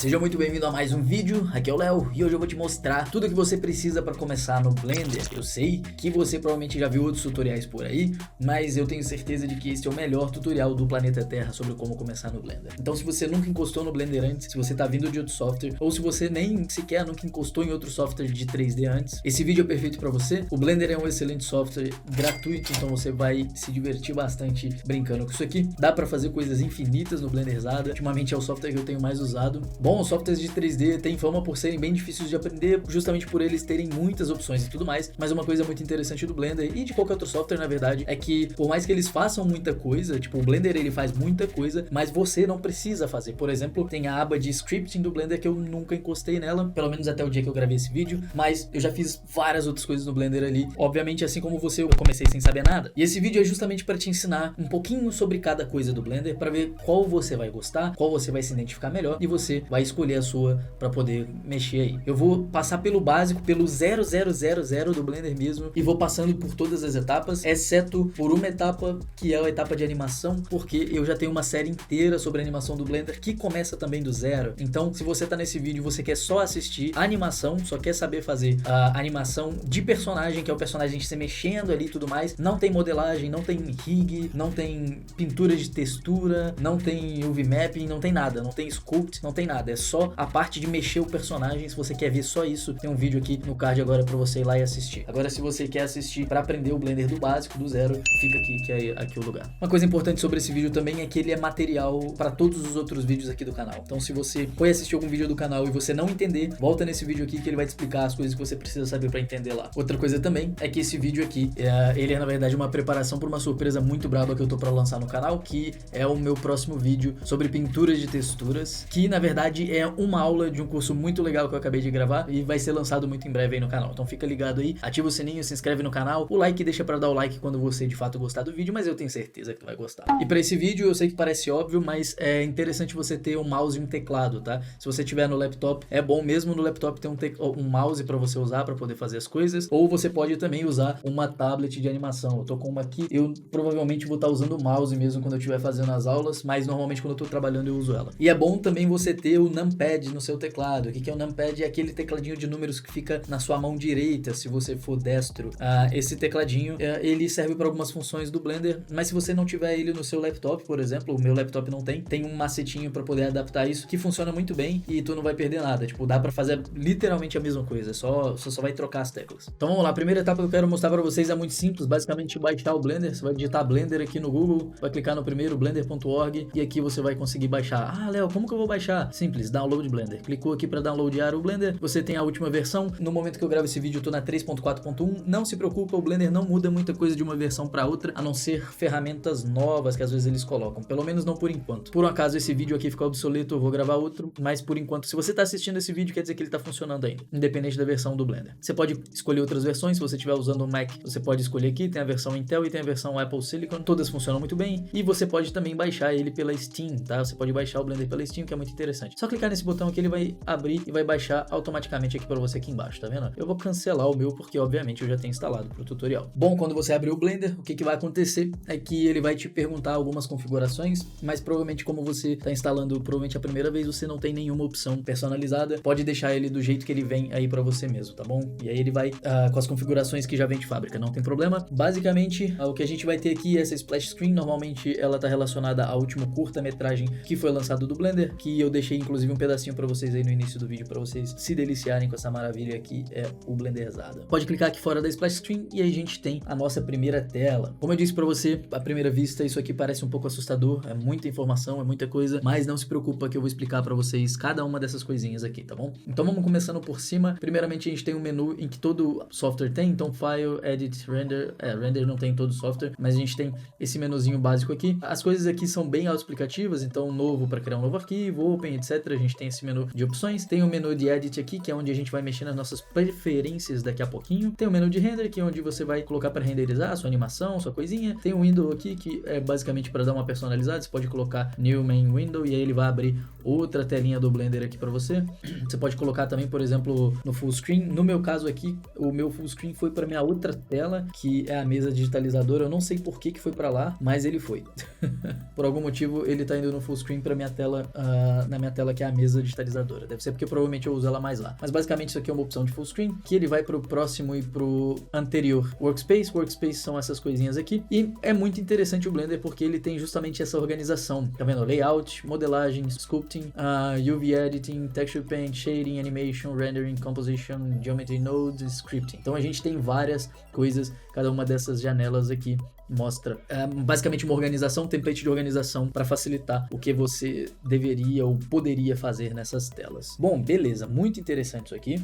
Seja muito bem-vindo a mais um vídeo, aqui é o Léo e hoje eu vou te mostrar tudo o que você precisa para começar no Blender. Eu sei que você provavelmente já viu outros tutoriais por aí, mas eu tenho certeza de que esse é o melhor tutorial do planeta Terra sobre como começar no Blender. Então se você nunca encostou no Blender antes, se você tá vindo de outro software, ou se você nem sequer nunca encostou em outro software de 3D antes, esse vídeo é perfeito para você. O Blender é um excelente software gratuito, então você vai se divertir bastante brincando com isso aqui. Dá para fazer coisas infinitas no Blenderzada, ultimamente é o software que eu tenho mais usado. Bom, os softwares de 3D têm fama por serem bem difíceis de aprender, justamente por eles terem muitas opções e tudo mais, mas uma coisa muito interessante do Blender e de qualquer outro software, na verdade, é que por mais que eles façam muita coisa, tipo, o Blender ele faz muita coisa, mas você não precisa fazer. Por exemplo, tem a aba de scripting do Blender que eu nunca encostei nela, pelo menos até o dia que eu gravei esse vídeo, mas eu já fiz várias outras coisas no Blender ali. Obviamente, assim como você, eu comecei sem saber nada. E esse vídeo é justamente para te ensinar um pouquinho sobre cada coisa do Blender, para ver qual você vai gostar, qual você vai se identificar melhor e você vai escolher a sua para poder mexer aí. Eu vou passar pelo básico, pelo 0000 do Blender mesmo, e vou passando por todas as etapas, exceto por uma etapa que é a etapa de animação, porque eu já tenho uma série inteira sobre a animação do Blender que começa também do zero. Então, se você tá nesse vídeo e você quer só assistir a animação, só quer saber fazer a animação de personagem, que é o personagem se mexendo ali e tudo mais, não tem modelagem, não tem rig, não tem pintura de textura, não tem UV mapping, não tem nada, não tem sculpt, não tem nada, é só a parte de mexer o personagem. Se você quer ver só isso, tem um vídeo aqui no card agora pra você ir lá e assistir. Agora, se você quer assistir pra aprender o Blender do básico, do zero, fica aqui, que é aqui o lugar. Uma coisa importante sobre esse vídeo também é que ele é material pra todos os outros vídeos aqui do canal. Então, se você foi assistir algum vídeo do canal e você não entender, volta nesse vídeo aqui que ele vai te explicar as coisas que você precisa saber pra entender lá. Outra coisa também é que esse vídeo aqui, ele é na verdade uma preparação pra uma surpresa muito braba que eu tô pra lançar no canal, que é o meu próximo vídeo sobre pinturas de texturas, que na verdade é uma aula de um curso muito legal que eu acabei de gravar e vai ser lançado muito em breve aí no canal. Então fica ligado aí, ativa o sininho, se inscreve no canal, o like deixa pra dar o like quando você de fato gostar do vídeo, mas eu tenho certeza que tu vai gostar. E pra esse vídeo eu sei que parece óbvio, mas é interessante você ter um mouse e um teclado, tá? Se você tiver no laptop, é bom mesmo no laptop ter um mouse pra você usar pra poder fazer as coisas, ou você pode também usar uma tablet de animação. Eu tô com uma aqui, eu provavelmente vou estar usando o mouse mesmo quando eu estiver fazendo as aulas, mas normalmente quando eu tô trabalhando eu uso ela. E é bom também você ter o numpad no seu teclado. O que é o numpad? É aquele tecladinho de números que fica na sua mão direita, se você for destro. Esse tecladinho, ele serve para algumas funções do Blender, mas se você não tiver ele no seu laptop, por exemplo, o meu laptop não tem um macetinho para poder adaptar isso, que funciona muito bem e tu não vai perder nada. Tipo, dá para fazer literalmente a mesma coisa, só vai trocar as teclas. Então vamos lá, a primeira etapa que eu quero mostrar para vocês é muito simples, basicamente baixar o Blender. Você vai digitar Blender aqui no Google, vai clicar no primeiro, blender.org, e aqui você vai conseguir baixar. Ah, Léo, como que eu vou baixar? Simples, download Blender. Clicou aqui para downloadar o Blender, você tem a última versão. No momento que eu gravo esse vídeo eu tô na 3.4.1, não se preocupa, o Blender não muda muita coisa de uma versão para outra, a não ser ferramentas novas que às vezes eles colocam, pelo menos não por enquanto. Por um acaso esse vídeo aqui ficou obsoleto, eu vou gravar outro, mas por enquanto, se você tá assistindo esse vídeo, quer dizer que ele tá funcionando ainda, independente da versão do Blender. Você pode escolher outras versões, se você estiver usando um Mac, você pode escolher aqui, tem a versão Intel e tem a versão Apple Silicon, todas funcionam muito bem, e você pode também baixar ele pela Steam, tá? Você pode baixar o Blender pela Steam, que é muito interessante. Só clicar nesse botão aqui, ele vai abrir e vai baixar automaticamente aqui pra você aqui embaixo, tá vendo? Eu vou cancelar o meu, porque obviamente eu já tenho instalado pro tutorial. Bom, quando você abrir o Blender, o que vai acontecer é que ele vai te perguntar algumas configurações, mas provavelmente como você tá instalando provavelmente a primeira vez, você não tem nenhuma opção personalizada, pode deixar ele do jeito que ele vem aí pra você mesmo, tá bom? E aí ele vai com as configurações que já vem de fábrica, não tem problema. Basicamente, o que a gente vai ter aqui é essa splash screen, normalmente ela tá relacionada ao último curta-metragem que foi lançado do Blender, que eu deixei inclusive um pedacinho pra vocês aí no início do vídeo, pra vocês se deliciarem com essa maravilha que é o Blenderzada. Pode clicar aqui fora da splash screen e aí a gente tem a nossa primeira tela. Como eu disse pra você, à primeira vista isso aqui parece um pouco assustador, é muita informação, é muita coisa, mas não se preocupa que eu vou explicar pra vocês cada uma dessas coisinhas aqui, tá bom? Então vamos começando por cima. Primeiramente a gente tem um menu em que todo software tem, então File, Edit, Render, Render não tem em todo software, mas a gente tem esse menuzinho básico aqui. As coisas aqui são bem autoexplicativas, então novo para criar um novo arquivo, Open, etc. A gente tem esse menu de opções, tem o menu de Edit aqui, que é onde a gente vai mexer nas nossas preferências daqui a pouquinho. Tem o menu de Render, que é onde você vai colocar para renderizar a sua animação, sua coisinha. Tem o Window aqui, que é basicamente para dar uma personalizada, você pode colocar New Main Window e aí ele vai abrir outra telinha do Blender aqui para você. Você pode colocar também, por exemplo, no Full Screen. No meu caso aqui, o meu Full Screen foi para minha outra tela, que é a mesa digitalizadora. Eu não sei por que foi para lá, mas ele foi. Por algum motivo, ele tá indo no Full Screen para minha tela, na minha tela tela, que é a mesa digitalizadora. Deve ser porque provavelmente eu uso ela mais lá. Mas basicamente isso aqui é uma opção de full screen, que ele vai pro próximo e pro anterior workspace. Workspace são essas coisinhas aqui. E é muito interessante o Blender porque ele tem justamente essa organização. Tá vendo? Layout, modelagem, sculpting, UV editing, texture paint, shading, animation, rendering, composition, geometry nodes, scripting. Então a gente tem várias coisas, cada uma dessas janelas aqui mostra basicamente uma organização, um template de organização para facilitar o que você deveria ou poderia fazer nessas telas. Bom, beleza, muito interessante isso aqui.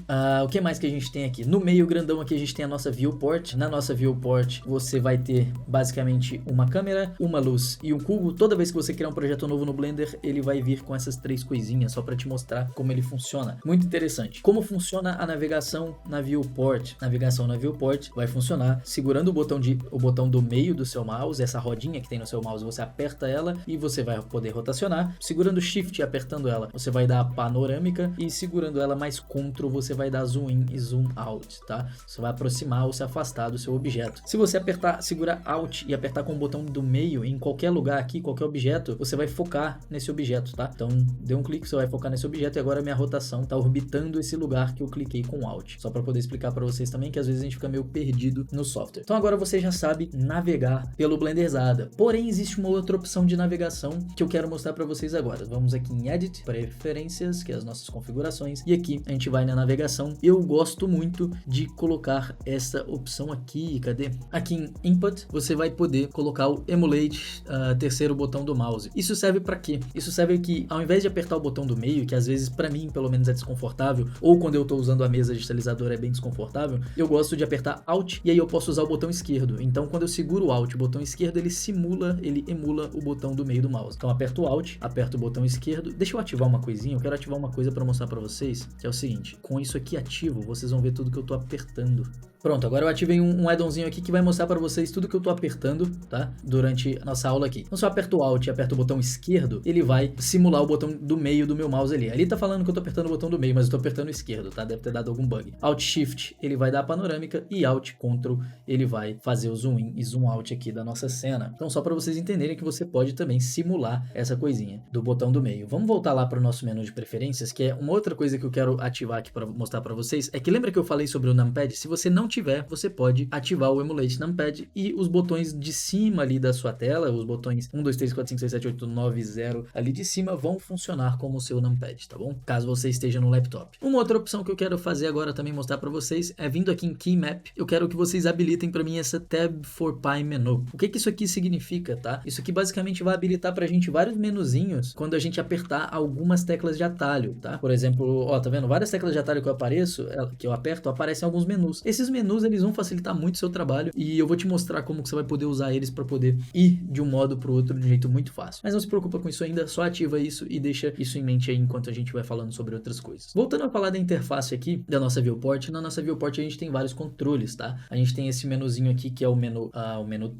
O que mais que a gente tem aqui? No meio grandão aqui a gente tem a nossa viewport. Na nossa viewport você vai ter basicamente uma câmera, uma luz e um cubo. Toda vez que você criar um projeto novo no Blender, ele vai vir com essas três coisinhas, só para te mostrar como ele funciona. Muito interessante. Como funciona a navegação na viewport? Navegação na viewport vai funcionar segurando o botão do meio do seu mouse, essa rodinha que tem no seu mouse, você aperta ela e você vai poder rotacionar. Segurando Shift e apertando ela, você vai dar a panorâmica, e segurando ela mais Ctrl, você vai dar zoom in e zoom out, tá? Você vai aproximar ou se afastar do seu objeto. Se você segurar Alt e apertar com o botão do meio em qualquer lugar aqui, qualquer objeto, você vai focar nesse objeto, tá? Então, dê um clique, você vai focar nesse objeto e agora a minha rotação tá orbitando esse lugar que eu cliquei com Alt. Só para poder explicar para vocês também que às vezes a gente fica meio perdido no software. Então agora você já sabe navegar pelo Blenderzada. Porém, existe uma outra opção de navegação que eu quero mostrar para vocês agora. Vamos aqui em Edit, Preferências, que é as nossas configurações, e aqui a gente vai na navegação. Eu gosto muito de colocar essa opção aqui, cadê? Aqui em Input, você vai poder colocar o Emulate, terceiro botão do mouse. Isso serve para quê? Isso serve que ao invés de apertar o botão do meio, que às vezes para mim pelo menos é desconfortável, ou quando eu tô usando a mesa digitalizadora é bem desconfortável, eu gosto de apertar Alt e aí eu posso usar o botão esquerdo. Então quando eu seguro o Alt, o botão esquerdo, ele emula o botão do meio do mouse. Então aperto o Alt, aperto o botão esquerdo. Deixa eu ativar uma coisinha, eu quero ativar uma coisa para mostrar para vocês, que é o seguinte: com isso aqui ativo, vocês vão ver tudo que eu tô apertando. Pronto, agora eu ativei um addonzinho aqui que vai mostrar para vocês tudo que eu tô apertando, tá? Durante a nossa aula aqui. Então se eu aperto o Alt e aperto o botão esquerdo, ele vai simular o botão do meio do meu mouse ali. Ali tá falando que eu tô apertando o botão do meio, mas eu tô apertando o esquerdo, tá? Deve ter dado algum bug. Alt Shift, ele vai dar a panorâmica, e Alt Ctrl, ele vai fazer o zoom in e zoom out aqui da nossa cena. Então só para vocês entenderem que você pode também simular essa coisinha do botão do meio. Vamos voltar lá para o nosso menu de preferências, que é uma outra coisa que eu quero ativar aqui para mostrar para vocês. É que lembra que eu falei sobre o numpad? Se você não tiver, você pode ativar o Emulate Numpad, e os botões de cima ali da sua tela, os botões 1, 2, 3, 4, 5, 6, 7, 8, 9, 0 ali de cima vão funcionar como o seu numpad, tá bom? Caso você esteja no laptop. Uma outra opção que eu quero fazer agora também, mostrar para vocês, é vindo aqui em Key Map, eu quero que vocês habilitem para mim essa Tab for Pi menu. O que que isso aqui significa, tá? Isso aqui basicamente vai habilitar pra gente vários menuzinhos quando a gente apertar algumas teclas de atalho, tá? Por exemplo, ó, tá vendo? Várias teclas de atalho que eu aperto, aparecem alguns menus. Esses menus, eles vão facilitar muito o seu trabalho, e eu vou te mostrar como que você vai poder usar eles para poder ir de um modo para o outro de um jeito muito fácil. Mas não se preocupa com isso ainda, só ativa isso e deixa isso em mente aí enquanto a gente vai falando sobre outras coisas. Voltando a falar da interface aqui, da nossa viewport, na nossa viewport a gente tem vários controles, tá? A gente tem esse menuzinho aqui que é o menu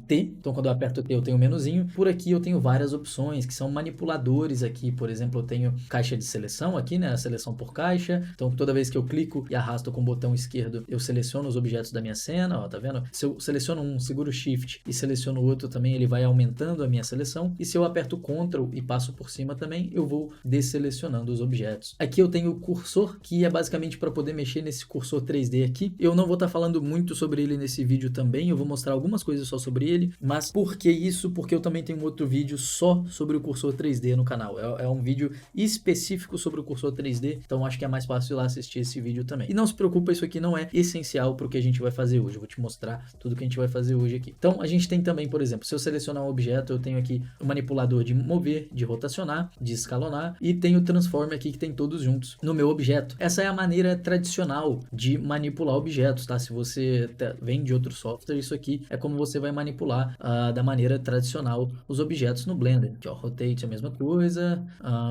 T, então quando eu aperto o T eu tenho o menuzinho. Por aqui eu tenho várias opções que são manipuladores aqui, por exemplo, eu tenho caixa de seleção aqui, né? A seleção por caixa, então toda vez que eu clico e arrasto com o botão esquerdo, eu seleciono os objetos da minha cena, ó, tá vendo? Se eu seleciono um, seguro o Shift e seleciono o outro também, ele vai aumentando a minha seleção, e se eu aperto Ctrl e passo por cima também, eu vou desselecionando os objetos. Aqui eu tenho o cursor, que é basicamente para poder mexer nesse cursor 3D aqui. Eu não vou estar falando muito sobre ele nesse vídeo também, eu vou mostrar algumas coisas só sobre ele, mas por que isso? Porque eu também tenho um outro vídeo só sobre o cursor 3D no canal. É um vídeo específico sobre o cursor 3D, então acho que é mais fácil ir lá assistir esse vídeo também. E não se preocupa, isso aqui não é essencial para o que a gente vai fazer hoje. Eu vou te mostrar tudo que a gente vai fazer hoje aqui. Então a gente tem também, por exemplo, se eu selecionar um objeto, eu tenho aqui o manipulador de mover, de rotacionar, de escalonar, e tem o transform aqui que tem todos juntos no meu objeto. Essa é a maneira tradicional de manipular objetos, tá? Se você vem de outro software, isso aqui é como você vai manipular da maneira tradicional os objetos no Blender. Aqui, ó, rotate é a mesma coisa,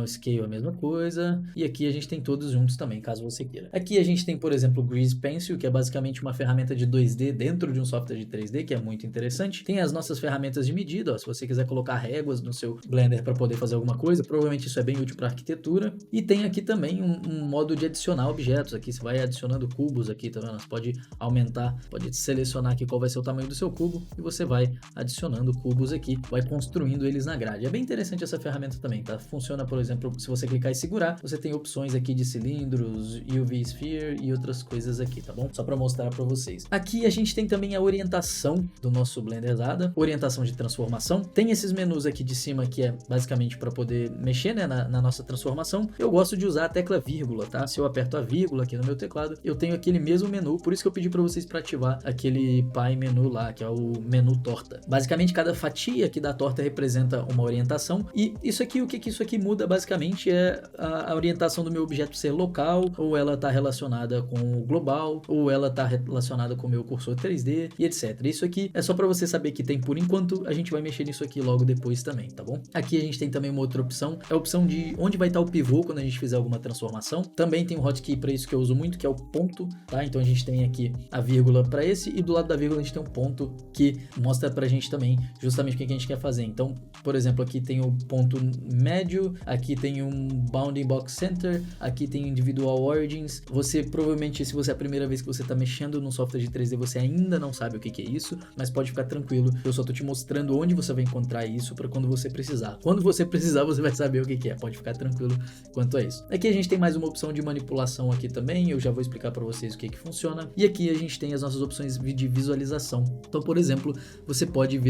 scale é a mesma coisa, e aqui a gente tem todos juntos também, caso você queira. Aqui a gente tem, por exemplo, o Grease Pencil, que é basicamente uma ferramenta de 2D dentro de um software de 3D, que é muito interessante. Tem as nossas ferramentas de medida, ó, se você quiser colocar réguas no seu Blender para poder fazer alguma coisa, provavelmente isso é bem útil para arquitetura. E tem aqui também um modo de adicionar objetos. Aqui você vai adicionando cubos aqui, tá vendo? Você pode aumentar, pode selecionar aqui qual vai ser o tamanho do seu cubo e você vai adicionando cubos aqui, vai construindo eles na grade. É bem interessante essa ferramenta também, tá? Funciona, por exemplo, se você clicar e segurar, você tem opções aqui de cilindros, UV Sphere e outras coisas aqui, tá bom? Só para mostrar para vocês. Aqui a gente tem também a orientação do nosso Blender Dada, orientação de transformação. Tem esses menus aqui de cima que é basicamente para poder mexer, né, na nossa transformação. Eu gosto de usar a tecla vírgula, tá? Se eu aperto a vírgula aqui no meu teclado, eu tenho aquele mesmo menu, por isso que eu pedi para vocês para ativar aquele Pi menu lá, que é o menu torta. Basicamente, cada fatia aqui da torta representa uma orientação, e isso aqui, o que isso aqui muda basicamente é a orientação do meu objeto ser local, ou ela está relacionada com o global, ou ela está relacionada com o meu cursor 3D, e etc. Isso aqui é só para você saber que tem por enquanto, a gente vai mexer nisso aqui logo depois também, tá bom? Aqui a gente tem também uma outra opção, é a opção de onde vai estar o pivô quando a gente fizer alguma transformação. Também tem um hotkey para isso que eu uso muito, que é o ponto, tá? Então a gente tem aqui a vírgula para esse, e do lado da vírgula a gente tem um ponto que mostra pra gente também justamente o que a gente quer fazer. Então, por exemplo, aqui tem o ponto médio, aqui tem um Bounding Box Center, aqui tem Individual Origins. Você provavelmente, se você é a primeira vez que você está mexendo no software de 3D, você ainda não sabe o que é isso, mas pode ficar tranquilo, eu só tô te mostrando onde você vai encontrar isso para quando você precisar. Quando você precisar, você vai saber o que é, pode ficar tranquilo quanto a isso. Aqui a gente tem mais uma opção de manipulação aqui também, eu já vou explicar para vocês o que funciona. E aqui a gente tem as nossas opções de visualização. Então, por exemplo, você pode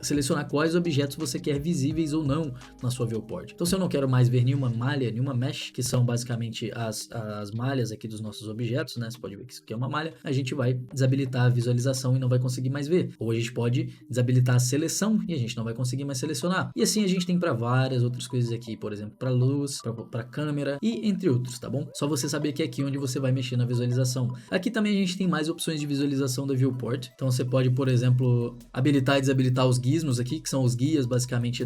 selecionar quais objetos você quer visíveis ou não na sua viewport. Então, se eu não quero mais ver nenhuma malha, nenhuma mesh, que são basicamente as malhas aqui dos nossos objetos, né? Você pode ver que isso aqui é uma malha, a gente vai desabilitar a visualização e não vai conseguir mais ver. Ou a gente pode desabilitar a seleção e a gente não vai conseguir mais selecionar. E assim a gente tem para várias outras coisas aqui, por exemplo, para luz, para câmera e entre outros, tá bom? Só você saber que é aqui onde você vai mexer na visualização. Aqui também a gente tem mais opções de visualização da viewport. Então você pode, por exemplo, habilitar e desabilitar os gizmos aqui, que são os guias basicamente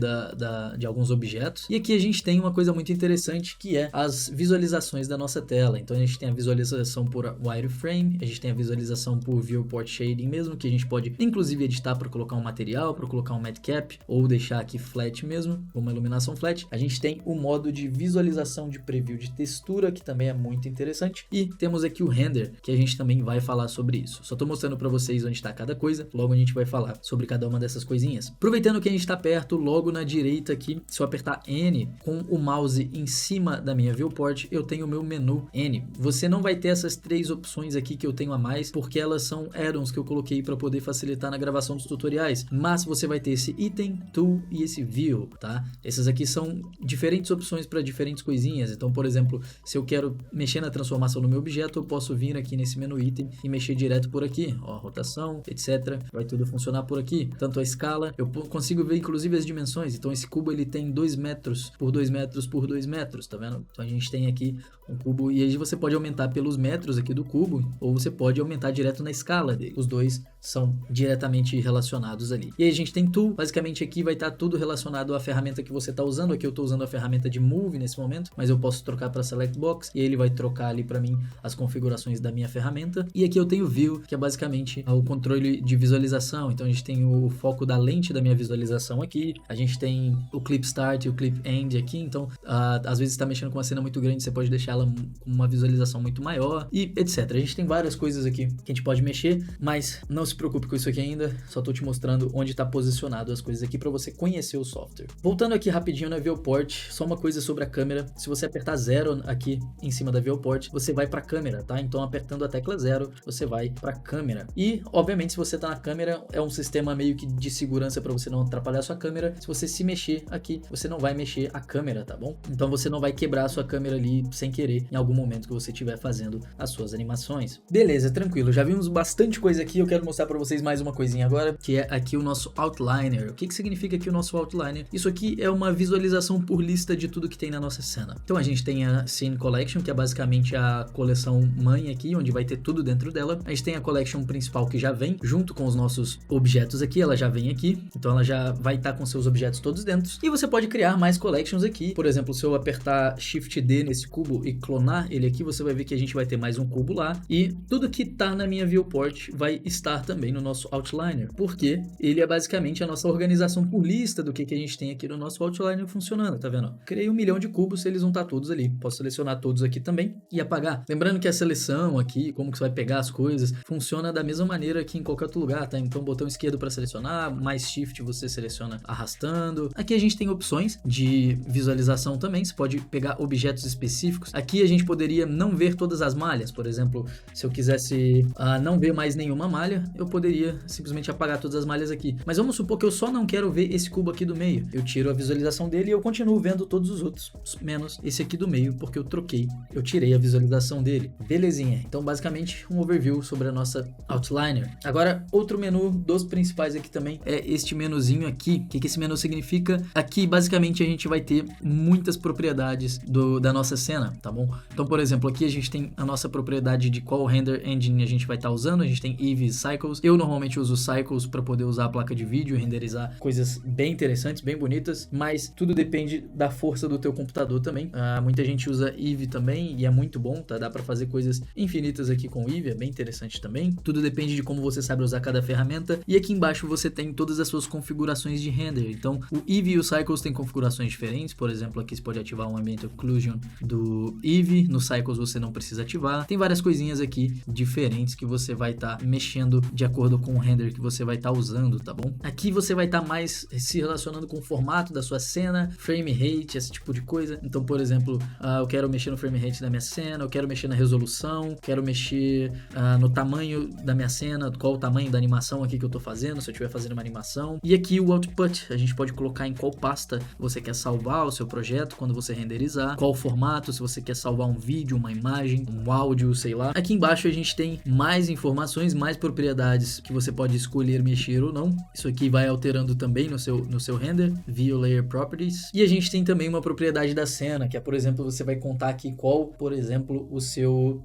de alguns objetos. E aqui a gente tem uma coisa muito interessante, que é as visualizações da nossa tela. Então a gente tem a visualização por wireframe, a gente tem a visualização por viewport shading mesmo, que a gente pode inclusive editar para colocar um material, para colocar um madcap, ou deixar aqui flat mesmo, uma iluminação flat. A gente tem o modo de visualização de preview de textura, que também é muito interessante. E temos aqui o render, que a gente também vai falar sobre isso. Só tô mostrando para vocês onde está cada coisa, logo a gente vai falar sobre cada uma dessas coisinhas. Aproveitando que a gente está perto, logo na direita aqui, se eu apertar N com o mouse em cima da minha viewport, eu tenho o meu menu N. Você não vai ter essas três opções aqui que eu tenho a mais, porque elas são add-ons que eu coloquei para poder facilitar na gravação dos tutoriais, mas você vai ter esse item, tool e esse view, tá? Essas aqui são diferentes opções para diferentes coisinhas. Então, por exemplo, se eu quero mexer na transformação do meu objeto, eu posso vir aqui nesse menu item e mexer direto por aqui, ó, rotação, etc. Vai tudo funcionar por aqui, tanto a escala, eu consigo ver inclusive as dimensões. Então esse cubo ele tem 2 metros por 2 metros por 2 metros, tá vendo? Então a gente tem aqui um cubo e aí você pode aumentar pelos metros aqui do cubo, ou você pode aumentar direto na escala dele. Os dois são diretamente relacionados ali. E aí a gente tem tool, basicamente aqui vai estar tudo relacionado à ferramenta que você está usando. Aqui eu estou usando a ferramenta de move nesse momento, mas eu posso trocar para select box e ele vai trocar ali para mim as configurações da minha ferramenta. E aqui eu tenho view, que é basicamente o controle de visualização. Então a gente tem o foco da lente da minha visualização aqui, a gente tem o clip start e o clip end aqui. Então às vezes está mexendo com uma cena muito grande, você pode deixar ela com uma visualização muito maior e etc. A gente tem várias coisas aqui que a gente pode mexer, mas não se preocupe com isso aqui ainda, só tô te mostrando onde está posicionado as coisas aqui para você conhecer o software. Voltando aqui rapidinho na viewport, só uma coisa sobre a câmera. Se você apertar 0 aqui em cima da viewport, você vai para a câmera, tá? Então apertando a tecla 0, você vai para a câmera. E obviamente se você tá na câmera, é um sistema meio que de segurança para você não atrapalhar a sua câmera. Se você se mexer aqui, você não vai mexer a câmera, tá bom? Então você não vai quebrar a sua câmera ali sem querer em algum momento que você estiver fazendo as suas animações. Beleza, tranquilo. Já vimos bastante coisa aqui. Eu quero mostrar para vocês mais uma coisinha agora, que é aqui o nosso outliner. O que significa aqui o nosso outliner? Isso aqui é uma visualização por lista de tudo que tem na nossa cena. Então a gente tem a Scene Collection, que é basicamente a coleção mãe aqui, onde vai ter tudo dentro dela. A gente tem a Collection principal que já vem junto com os nossos objetos aqui, ela já vem aqui, então ela já vai estar com seus objetos todos dentro. E você pode criar mais collections aqui. Por exemplo, se eu apertar Shift D nesse cubo e clonar ele aqui, você vai ver que a gente vai ter mais um cubo lá, e tudo que tá na minha viewport vai estar também no nosso outliner, porque ele é basicamente a nossa organização por lista do que a gente tem aqui no nosso outliner funcionando, tá vendo? Criei 1 milhão de cubos, eles vão estar todos ali, posso selecionar todos aqui também e apagar. Lembrando que a seleção aqui, como que você vai pegar as coisas, funciona da mesma maneira que em qualquer outro lugar, tá? Então botão esquerdo para selecionar, mais shift você seleciona arrastando. Aqui a gente tem opções de visualização também, você pode pegar objetos específicos. Aqui a gente poderia não ver todas as malhas, por exemplo, se eu quisesse não ver mais nenhuma malha, eu poderia simplesmente apagar todas as malhas aqui. Mas vamos supor que eu só não quero ver esse cubo aqui do meio. Eu tiro a visualização dele e eu continuo vendo todos os outros, menos esse aqui do meio, porque eu tirei a visualização dele. Belezinha. Então, basicamente, um overview sobre a nossa outliner. Agora, outro menu dos principais aqui também é este menuzinho aqui. O que esse menu significa? Aqui, basicamente, a gente vai ter muitas propriedades da nossa cena, tá bom? Então, por exemplo, aqui a gente tem a nossa propriedade de qual render engine a gente vai estar usando. A gente tem Eevee e Cycles. Eu normalmente uso Cycles para poder usar a placa de vídeo e renderizar coisas bem interessantes, bem bonitas, mas tudo depende da força do teu computador também. Muita gente usa Eevee também e é muito bom, tá? Dá para fazer coisas infinitas aqui com o Eevee, é bem interessante também. Tudo depende de como você sabe usar cada ferramenta. E aqui embaixo você tem todas as suas configurações de render. Então, o Eevee e o Cycles têm configurações diferentes. Por exemplo, aqui você pode ativar um Ambient Occlusion do Eevee. No Cycles você não precisa ativar. Tem várias coisinhas aqui diferentes que você vai estar mexendo de acordo com o render que você vai estar usando, tá bom? Aqui você vai estar mais se relacionando com o formato da sua cena, frame rate, esse tipo de coisa. Então, por exemplo, eu quero mexer no frame rate da minha cena, eu quero mexer na resolução, quero mexer no tamanho da minha cena, qual o tamanho da animação aqui que eu tô fazendo, se eu estiver fazendo uma animação. E aqui o output, a gente pode colocar em qual pasta você quer salvar o seu projeto quando você renderizar, qual o formato, se você quer salvar um vídeo, uma imagem, um áudio, sei lá. Aqui embaixo a gente tem mais informações, mais propriedades que você pode escolher mexer ou não. Isso aqui vai alterando também no seu render, View Layer Properties. E a gente tem também uma propriedade da cena, que é, por exemplo, você vai contar aqui qual, por exemplo,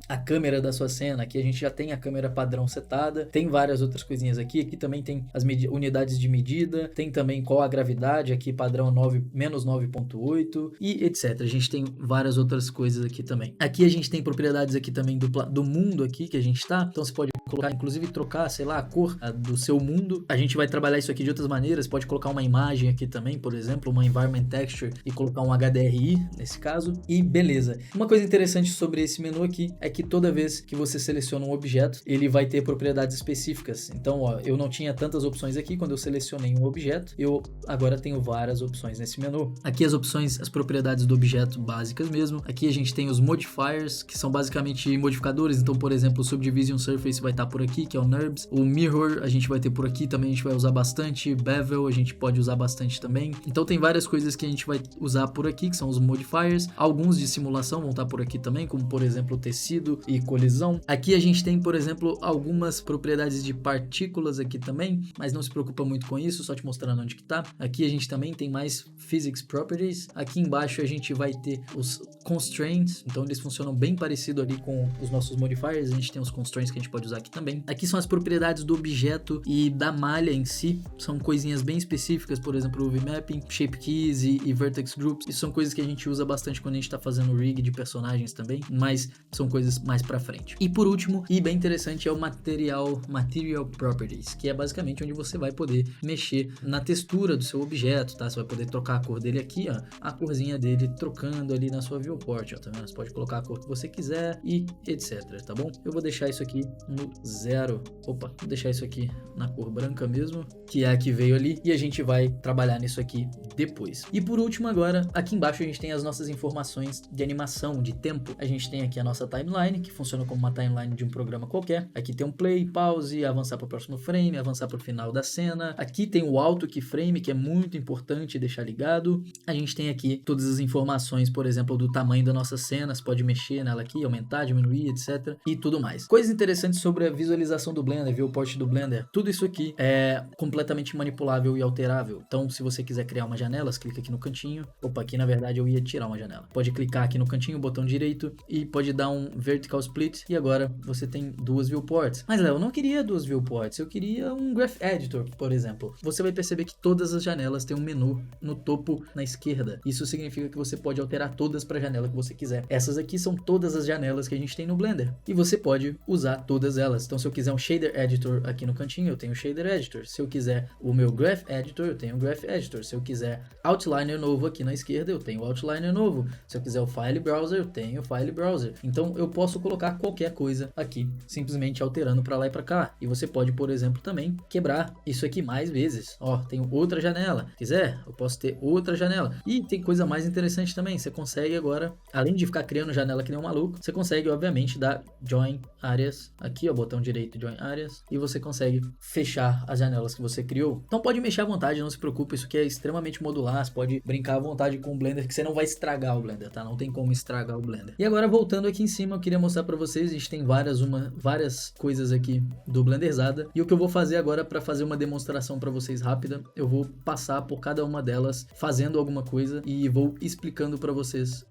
a câmera da sua cena. Aqui a gente já tem a câmera padrão setada, tem várias outras coisinhas aqui. Aqui também tem as unidades de medida, tem também qual a gravidade, aqui padrão menos 9.8 e etc. A gente tem várias outras coisas aqui também. Aqui a gente tem propriedades aqui também do mundo aqui que a gente tá, então você pode colocar, inclusive trocar, sei lá, a cor do seu mundo. A gente vai trabalhar isso aqui de outras maneiras, pode colocar uma imagem aqui também, por exemplo, uma environment texture e colocar um HDRI nesse caso, e beleza. Uma coisa interessante sobre esse menu aqui é que toda vez que você seleciona um objeto, ele vai ter propriedades específicas. Então, ó, eu não tinha tantas opções aqui quando eu selecionei um objeto, eu agora tenho várias opções nesse menu. Aqui as opções, as propriedades do objeto básicas mesmo. Aqui a gente tem os modifiers, que são basicamente modificadores. Então, por exemplo, o Subdivision Surface vai estar por aqui, que é o NURBS. O Mirror a gente vai ter por aqui também, a gente vai usar bastante. Bevel a gente pode usar bastante também. Então tem várias coisas que a gente vai usar por aqui, que são os modifiers. Alguns de simulação vão estar por aqui também, como por exemplo tecido e colisão. Aqui a gente tem, por exemplo, algumas propriedades de partículas aqui também, mas não se preocupa muito com isso, só te mostrando onde que tá. Aqui a gente também tem mais Physics Properties. Aqui embaixo a gente vai ter os Constraints, então eles funcionam bem parecido ali com os nossos modifiers. A gente tem os Constraints que a gente pode usar aqui também. Aqui são as propriedades do objeto e da malha em si, são coisinhas bem específicas, por exemplo, o UV Mapping, Shape Keys e Vertex Groups. Isso são coisas que a gente usa bastante quando a gente tá fazendo rig de personagens também, mas são coisas mais pra frente. E por último, e bem interessante, é o Material Properties, que é basicamente onde você vai poder mexer na textura do seu objeto, tá? Você vai poder trocar a cor dele aqui, ó, a corzinha dele trocando ali na sua viewport, ó, tá vendo? Você pode colocar a cor que você quiser e etc, tá bom? Eu vou deixar isso aqui no 0. Opa, vou deixar isso aqui na cor branca mesmo, que é a que veio ali, e a gente vai trabalhar nisso aqui depois. E por último agora, aqui embaixo a gente tem as nossas informações de animação, de tempo. A gente tem aqui a nossa timeline, que funciona como uma timeline de um programa qualquer. Aqui tem um play, pause, avançar para o próximo frame, avançar para o final da cena. Aqui tem o auto keyframe, que é muito importante deixar ligado. A gente tem aqui todas as informações, por exemplo, do tamanho da nossa cena, você pode mexer nela aqui, aumentar, diminuir, etc. e tudo mais. Coisas interessantes sobre a visualização do Blender, viewport do Blender. Tudo isso aqui é completamente manipulável e alterável. Então, se você quiser criar uma janela, você clica aqui no cantinho. Opa, aqui na verdade eu ia tirar uma janela. Pode clicar aqui no cantinho, botão direito, e pode dar um vertical split, e agora você tem duas viewports. Mas Léo, eu não queria duas viewports, eu queria um Graph Editor, por exemplo. Você vai perceber que todas as janelas têm um menu no topo na esquerda. Isso significa que você pode alterar todas para a janela que você quiser. Essas aqui são todas as janelas que a gente tem no Blender e você pode usar todas elas. Então se eu quiser um Shader Editor aqui no cantinho, eu tenho o Shader Editor. Se eu quiser o meu Graph Editor, eu tenho o Graph Editor. Se eu quiser Outliner novo aqui na esquerda, eu tenho o Outliner novo. Se eu quiser o File Browser, eu tenho o File Browser. Então eu posso colocar qualquer coisa aqui, simplesmente alterando para lá e para cá. E você pode, por exemplo, também quebrar isso aqui mais vezes. Ó, tenho outra janela. Se quiser, eu posso ter outra janela. E tem coisa mais interessante também. Você consegue agora, além de ficar criando janela que nem um maluco, você consegue, obviamente, dar Join Áreas. Aqui, ó, botão direito, Join Áreas. E você consegue fechar as janelas que você criou. Então pode mexer à vontade, não se preocupe. Isso aqui é extremamente modular. Você pode brincar à vontade com o Blender, que você não vai estragar o Blender, tá? Não tem como estragar o Blender. E agora, voltando aqui em cima, eu queria mostrar pra vocês. A gente tem várias coisas aqui do Blenderzada. E o que eu vou fazer agora para fazer uma demonstração para vocês rápida, eu vou passar por cada uma delas fazendo alguma coisa e vou explicando para vocês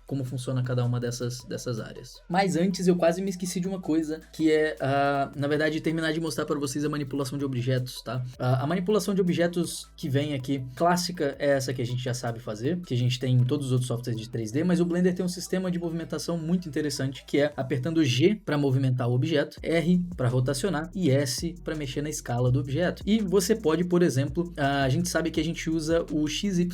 como funciona cada uma dessas áreas. Mas antes eu quase me esqueci de uma coisa, que é na verdade terminar de mostrar para vocês a manipulação de objetos, tá? A manipulação de objetos que vem aqui, clássica, é essa que a gente já sabe fazer, que a gente tem em todos os outros softwares de 3D, mas o Blender tem um sistema de movimentação muito interessante, que é apertando G para movimentar o objeto, R para rotacionar e S para mexer na escala do objeto. E você pode, por exemplo, a gente sabe que a gente usa o XYZ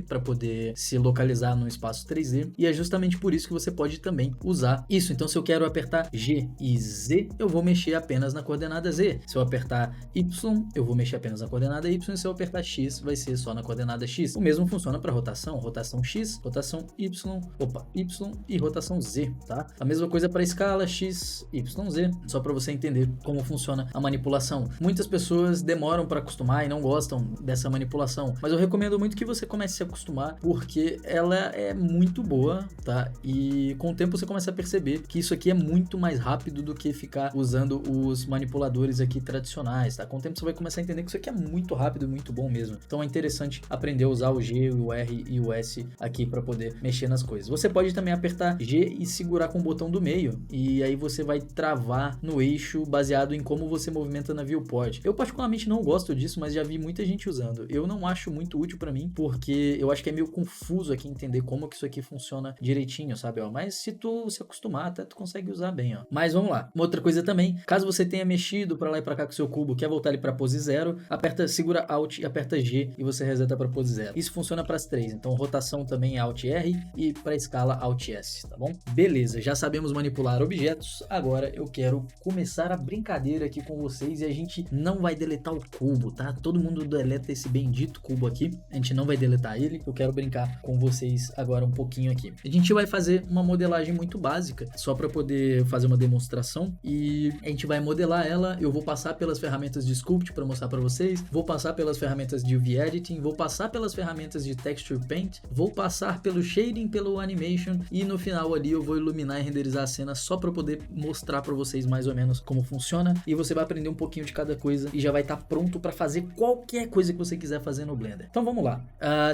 para poder se localizar no espaço 3D, e é justamente por isso que você pode também usar isso. Então se eu quero apertar G e Z, eu vou mexer apenas na coordenada Z. Se eu apertar Y, eu vou mexer apenas na coordenada Y, e se eu apertar X, vai ser só na coordenada X. O mesmo funciona para rotação, rotação X, rotação Y e rotação Z, tá? A mesma coisa para escala X, Y, Z, só para você entender como funciona a manipulação. Muitas pessoas demoram para acostumar e não gostam dessa manipulação, mas eu recomendo muito que você comece a se acostumar, porque ela é muito boa, tá? E com o tempo você começa a perceber que isso aqui é muito mais rápido do que ficar usando os manipuladores aqui tradicionais, tá? Com o tempo você vai começar a entender que isso aqui é muito rápido e muito bom mesmo. Então é interessante aprender a usar o G, o R e o S aqui para poder mexer nas coisas. Você pode também apertar G e segurar com o botão do meio, e aí você vai travar no eixo baseado em como você movimenta na viewport. Eu particularmente não gosto disso, mas já vi muita gente usando. Eu não acho muito útil para mim, porque eu acho que é meio confuso aqui entender como que isso aqui funciona direitinho, sabe? Ó, mas se tu se acostumar, até tu consegue usar bem, ó. Mas vamos lá. Uma outra coisa também, caso você tenha mexido para lá e para cá com o seu cubo, quer voltar ele para pose 0, segura Alt e aperta G e você reseta para pose 0. Isso funciona para as três. Então rotação também é Alt R e para escala Alt S, tá bom? Beleza, já sabemos manipular objetos. Agora eu quero começar a brincadeira aqui com vocês, e a gente não vai deletar o cubo, tá? Todo mundo deleta esse bendito cubo aqui. A gente não vai deletar ele. Eu quero brincar com vocês agora um pouquinho aqui. A gente vai fazer uma modelagem muito básica, só para poder fazer uma demonstração, e a gente vai modelar ela. Eu vou passar pelas ferramentas de Sculpt para mostrar para vocês, vou passar pelas ferramentas de UV Editing, vou passar pelas ferramentas de Texture Paint, vou passar pelo Shading, pelo Animation, e no final ali eu vou iluminar e renderizar a cena só para poder mostrar para vocês mais ou menos como funciona, e você vai aprender um pouquinho de cada coisa e já vai estar pronto para fazer qualquer coisa que você quiser fazer no Blender. Então vamos lá.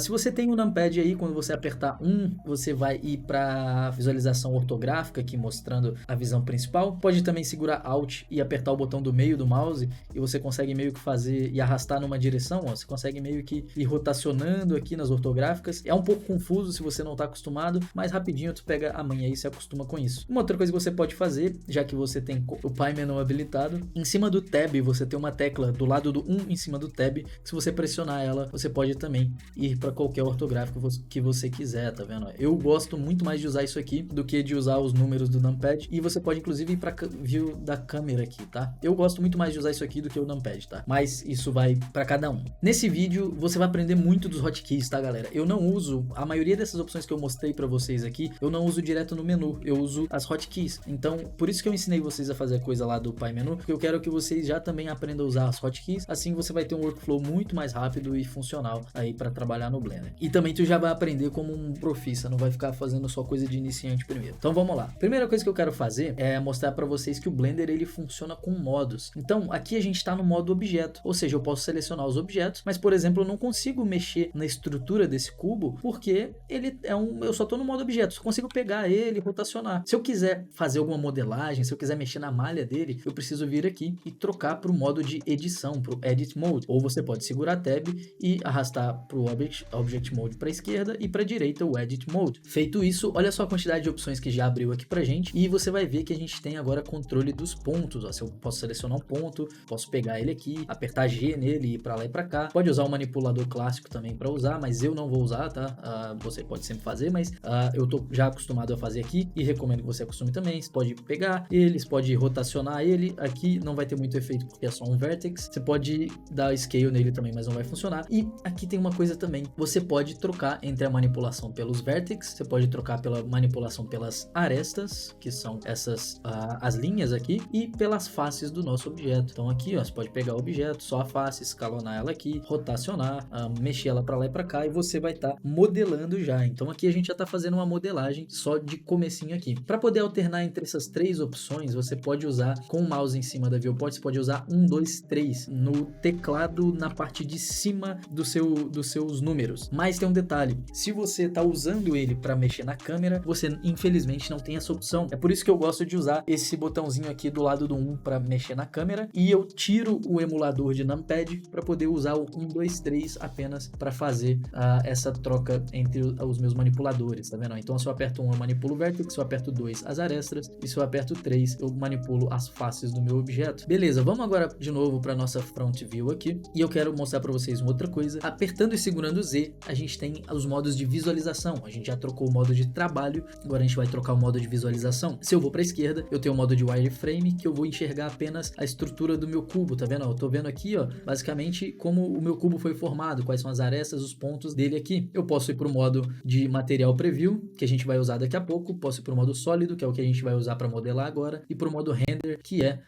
Se você tem o numpad aí, quando você apertar 1, você vai ir para visualização ortográfica aqui mostrando a visão principal. Pode também segurar Alt e apertar o botão do meio do mouse, e você consegue meio que fazer e arrastar numa direção, ó. Você consegue meio que ir rotacionando aqui nas ortográficas. É um pouco confuso se você não está acostumado, mas rapidinho tu pega a manha aí e se acostuma com isso. Uma outra coisa que você pode fazer, já que você tem o Pi Menu habilitado, em cima do Tab você tem uma tecla do lado do 1 em cima do Tab, que se você pressionar ela, você pode também ir para qualquer ortográfico que você quiser, tá vendo? Eu gosto muito mais de usar isso aqui do que de usar os números do numpad, e você pode inclusive ir para view da câmera aqui, tá? Eu gosto muito mais de usar isso aqui do que o numpad, tá? Mas isso vai para cada um. Nesse vídeo você vai aprender muito dos hotkeys, tá, galera? Eu não uso a maioria dessas opções que eu mostrei para vocês aqui, eu não uso direto no menu, eu uso as hotkeys. Então, por isso que eu ensinei vocês a fazer a coisa lá do Pi Menu, porque eu quero que vocês já também aprendam a usar as hotkeys. Assim você vai ter um workflow muito mais rápido e funcional aí para trabalhar no Blender. E também tu já vai aprender como um profissa, não vai ficar fazendo só coisa de iniciante primeiro. Então vamos lá. Primeira coisa que eu quero fazer é mostrar para vocês que o Blender ele funciona com modos. Então aqui a gente está no modo objeto, ou seja, eu posso selecionar os objetos, mas por exemplo eu não consigo mexer na estrutura desse cubo porque ele é eu só estou no modo objeto, só consigo pegar ele e rotacionar. Se eu quiser fazer alguma modelagem, se eu quiser mexer na malha dele, eu preciso vir aqui e trocar para o modo de edição, para o Edit Mode. Ou você pode segurar Tab e arrastar para o Object Mode para a esquerda e para a direita o Edit Mode. Feito Feito isso, olha só a quantidade de opções que já abriu aqui pra gente, e você vai ver que a gente tem agora controle dos pontos, ó. Se eu posso selecionar um ponto, posso pegar ele aqui, apertar G nele e ir pra lá e pra cá. Pode usar o manipulador clássico também pra usar, mas eu não vou usar, tá? Você pode sempre fazer, mas eu tô já acostumado a fazer aqui e recomendo que você acostume também. Você pode pegar eles, pode rotacionar ele, aqui não vai ter muito efeito porque é só um vertex. Você pode dar scale nele também, mas não vai funcionar. E aqui tem uma coisa também, você pode trocar entre a manipulação pelos vertex, você pode trocar pela manipulação pelas arestas, que são essas, as linhas aqui, e pelas faces do nosso objeto. Então aqui, ó, você pode pegar o objeto, só a face, escalonar ela aqui, rotacionar, mexer ela para lá e para cá, e você vai estar modelando já. Então aqui a gente já está fazendo uma modelagem só de comecinho aqui. Para poder alternar entre essas três opções, você pode usar com o mouse em cima da viewport, você pode usar 1, 2, 3 no teclado na parte de cima dos seus números. Mas tem um detalhe, se você está usando ele para mexer na câmera, você infelizmente não tem essa opção. É por isso que eu gosto de usar esse botãozinho aqui do lado do 1 para mexer na câmera, e eu tiro o emulador de numpad para poder usar o 1, 2, 3 apenas para fazer essa troca entre os meus manipuladores, tá vendo? Então se eu aperto 1 eu manipulo o vertex, se eu aperto 2 as arestas, e se eu aperto 3 eu manipulo as faces do meu objeto. Beleza, vamos agora de novo para nossa front view aqui, e eu quero mostrar para vocês uma outra coisa. Apertando e segurando Z, a gente tem os modos de visualização. A gente já trocou o modo de trabalho, agora a gente vai trocar o modo de visualização. Se eu vou para a esquerda, eu tenho o modo de wireframe, que eu vou enxergar apenas a estrutura do meu cubo, tá vendo? Eu tô vendo aqui, ó, basicamente como o meu cubo foi formado, quais são as arestas, os pontos dele aqui. Eu posso ir para o modo de material preview, que a gente vai usar daqui a pouco, posso ir para o modo sólido, que é o que a gente vai usar para modelar agora, e para o modo render, que é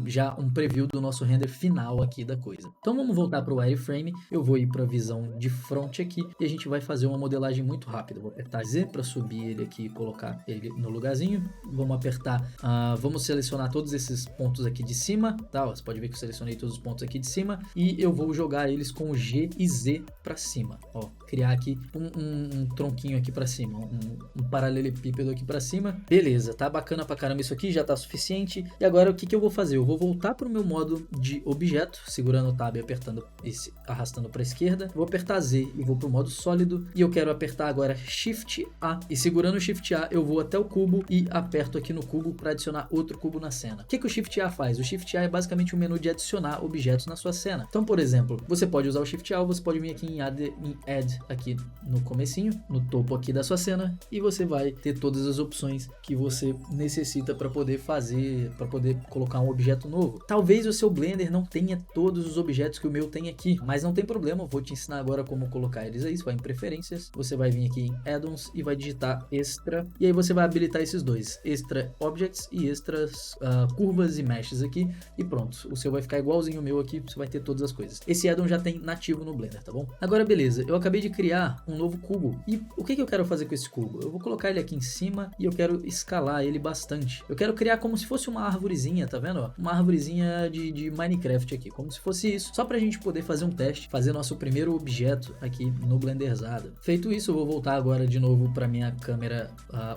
já um preview do nosso render final aqui da coisa. Então vamos voltar para o wireframe, eu vou ir para a visão de front aqui, e a gente vai fazer uma modelagem muito rápida. Vou apertar Z para subir ele aqui e colocar ele no lugarzinho. Vamos apertar, vamos selecionar todos esses pontos aqui de cima, tá? Você pode ver que eu selecionei todos os pontos aqui de cima, e eu vou jogar eles com G e Z para cima, ó, criar aqui um tronquinho aqui para cima, um paralelepípedo aqui para cima. Beleza, tá bacana pra caramba isso aqui, já tá suficiente. E agora o que eu vou fazer? Eu vou voltar pro meu modo de objeto, segurando o tab e apertando arrastando para a esquerda. Vou apertar Z e vou pro modo sólido, e eu quero apertar agora Shift A, e segurando o Shift A eu vou até o cubo e aperto aqui no cubo para adicionar outro cubo na cena. O que o Shift A faz? O Shift A é basicamente um menu de adicionar objetos na sua cena. Então, por exemplo, você pode usar o Shift A, ou você pode vir aqui em Add aqui no comecinho, no topo aqui da sua cena, e você vai ter todas as opções que você necessita para poder fazer, para poder colocar um objeto novo. Talvez o seu Blender não tenha todos os objetos que o meu tem aqui, mas não tem problema, eu vou te ensinar agora como colocar eles aí. Você vai em preferências, você vai vir aqui em add-ons e vai digitar extra, e aí você vai habilitar esses dois, extra objects e extras curvas e meshes aqui, e pronto, o seu vai ficar igualzinho o meu aqui, você vai ter todas as coisas. Esse add-on já tem nativo no Blender, tá bom? Agora beleza, eu acabei de criar um novo cubo, e o que eu quero fazer com esse cubo? Eu vou colocar ele aqui em cima e eu quero escalar ele bastante. Eu quero criar como se fosse uma arvorezinha, tá vendo? Uma arvorezinha de Minecraft aqui, como se fosse isso, só pra gente poder fazer um teste, fazer nosso primeiro objeto aqui no Blenderzada. Feito isso, eu vou voltar agora de novo para minha câmera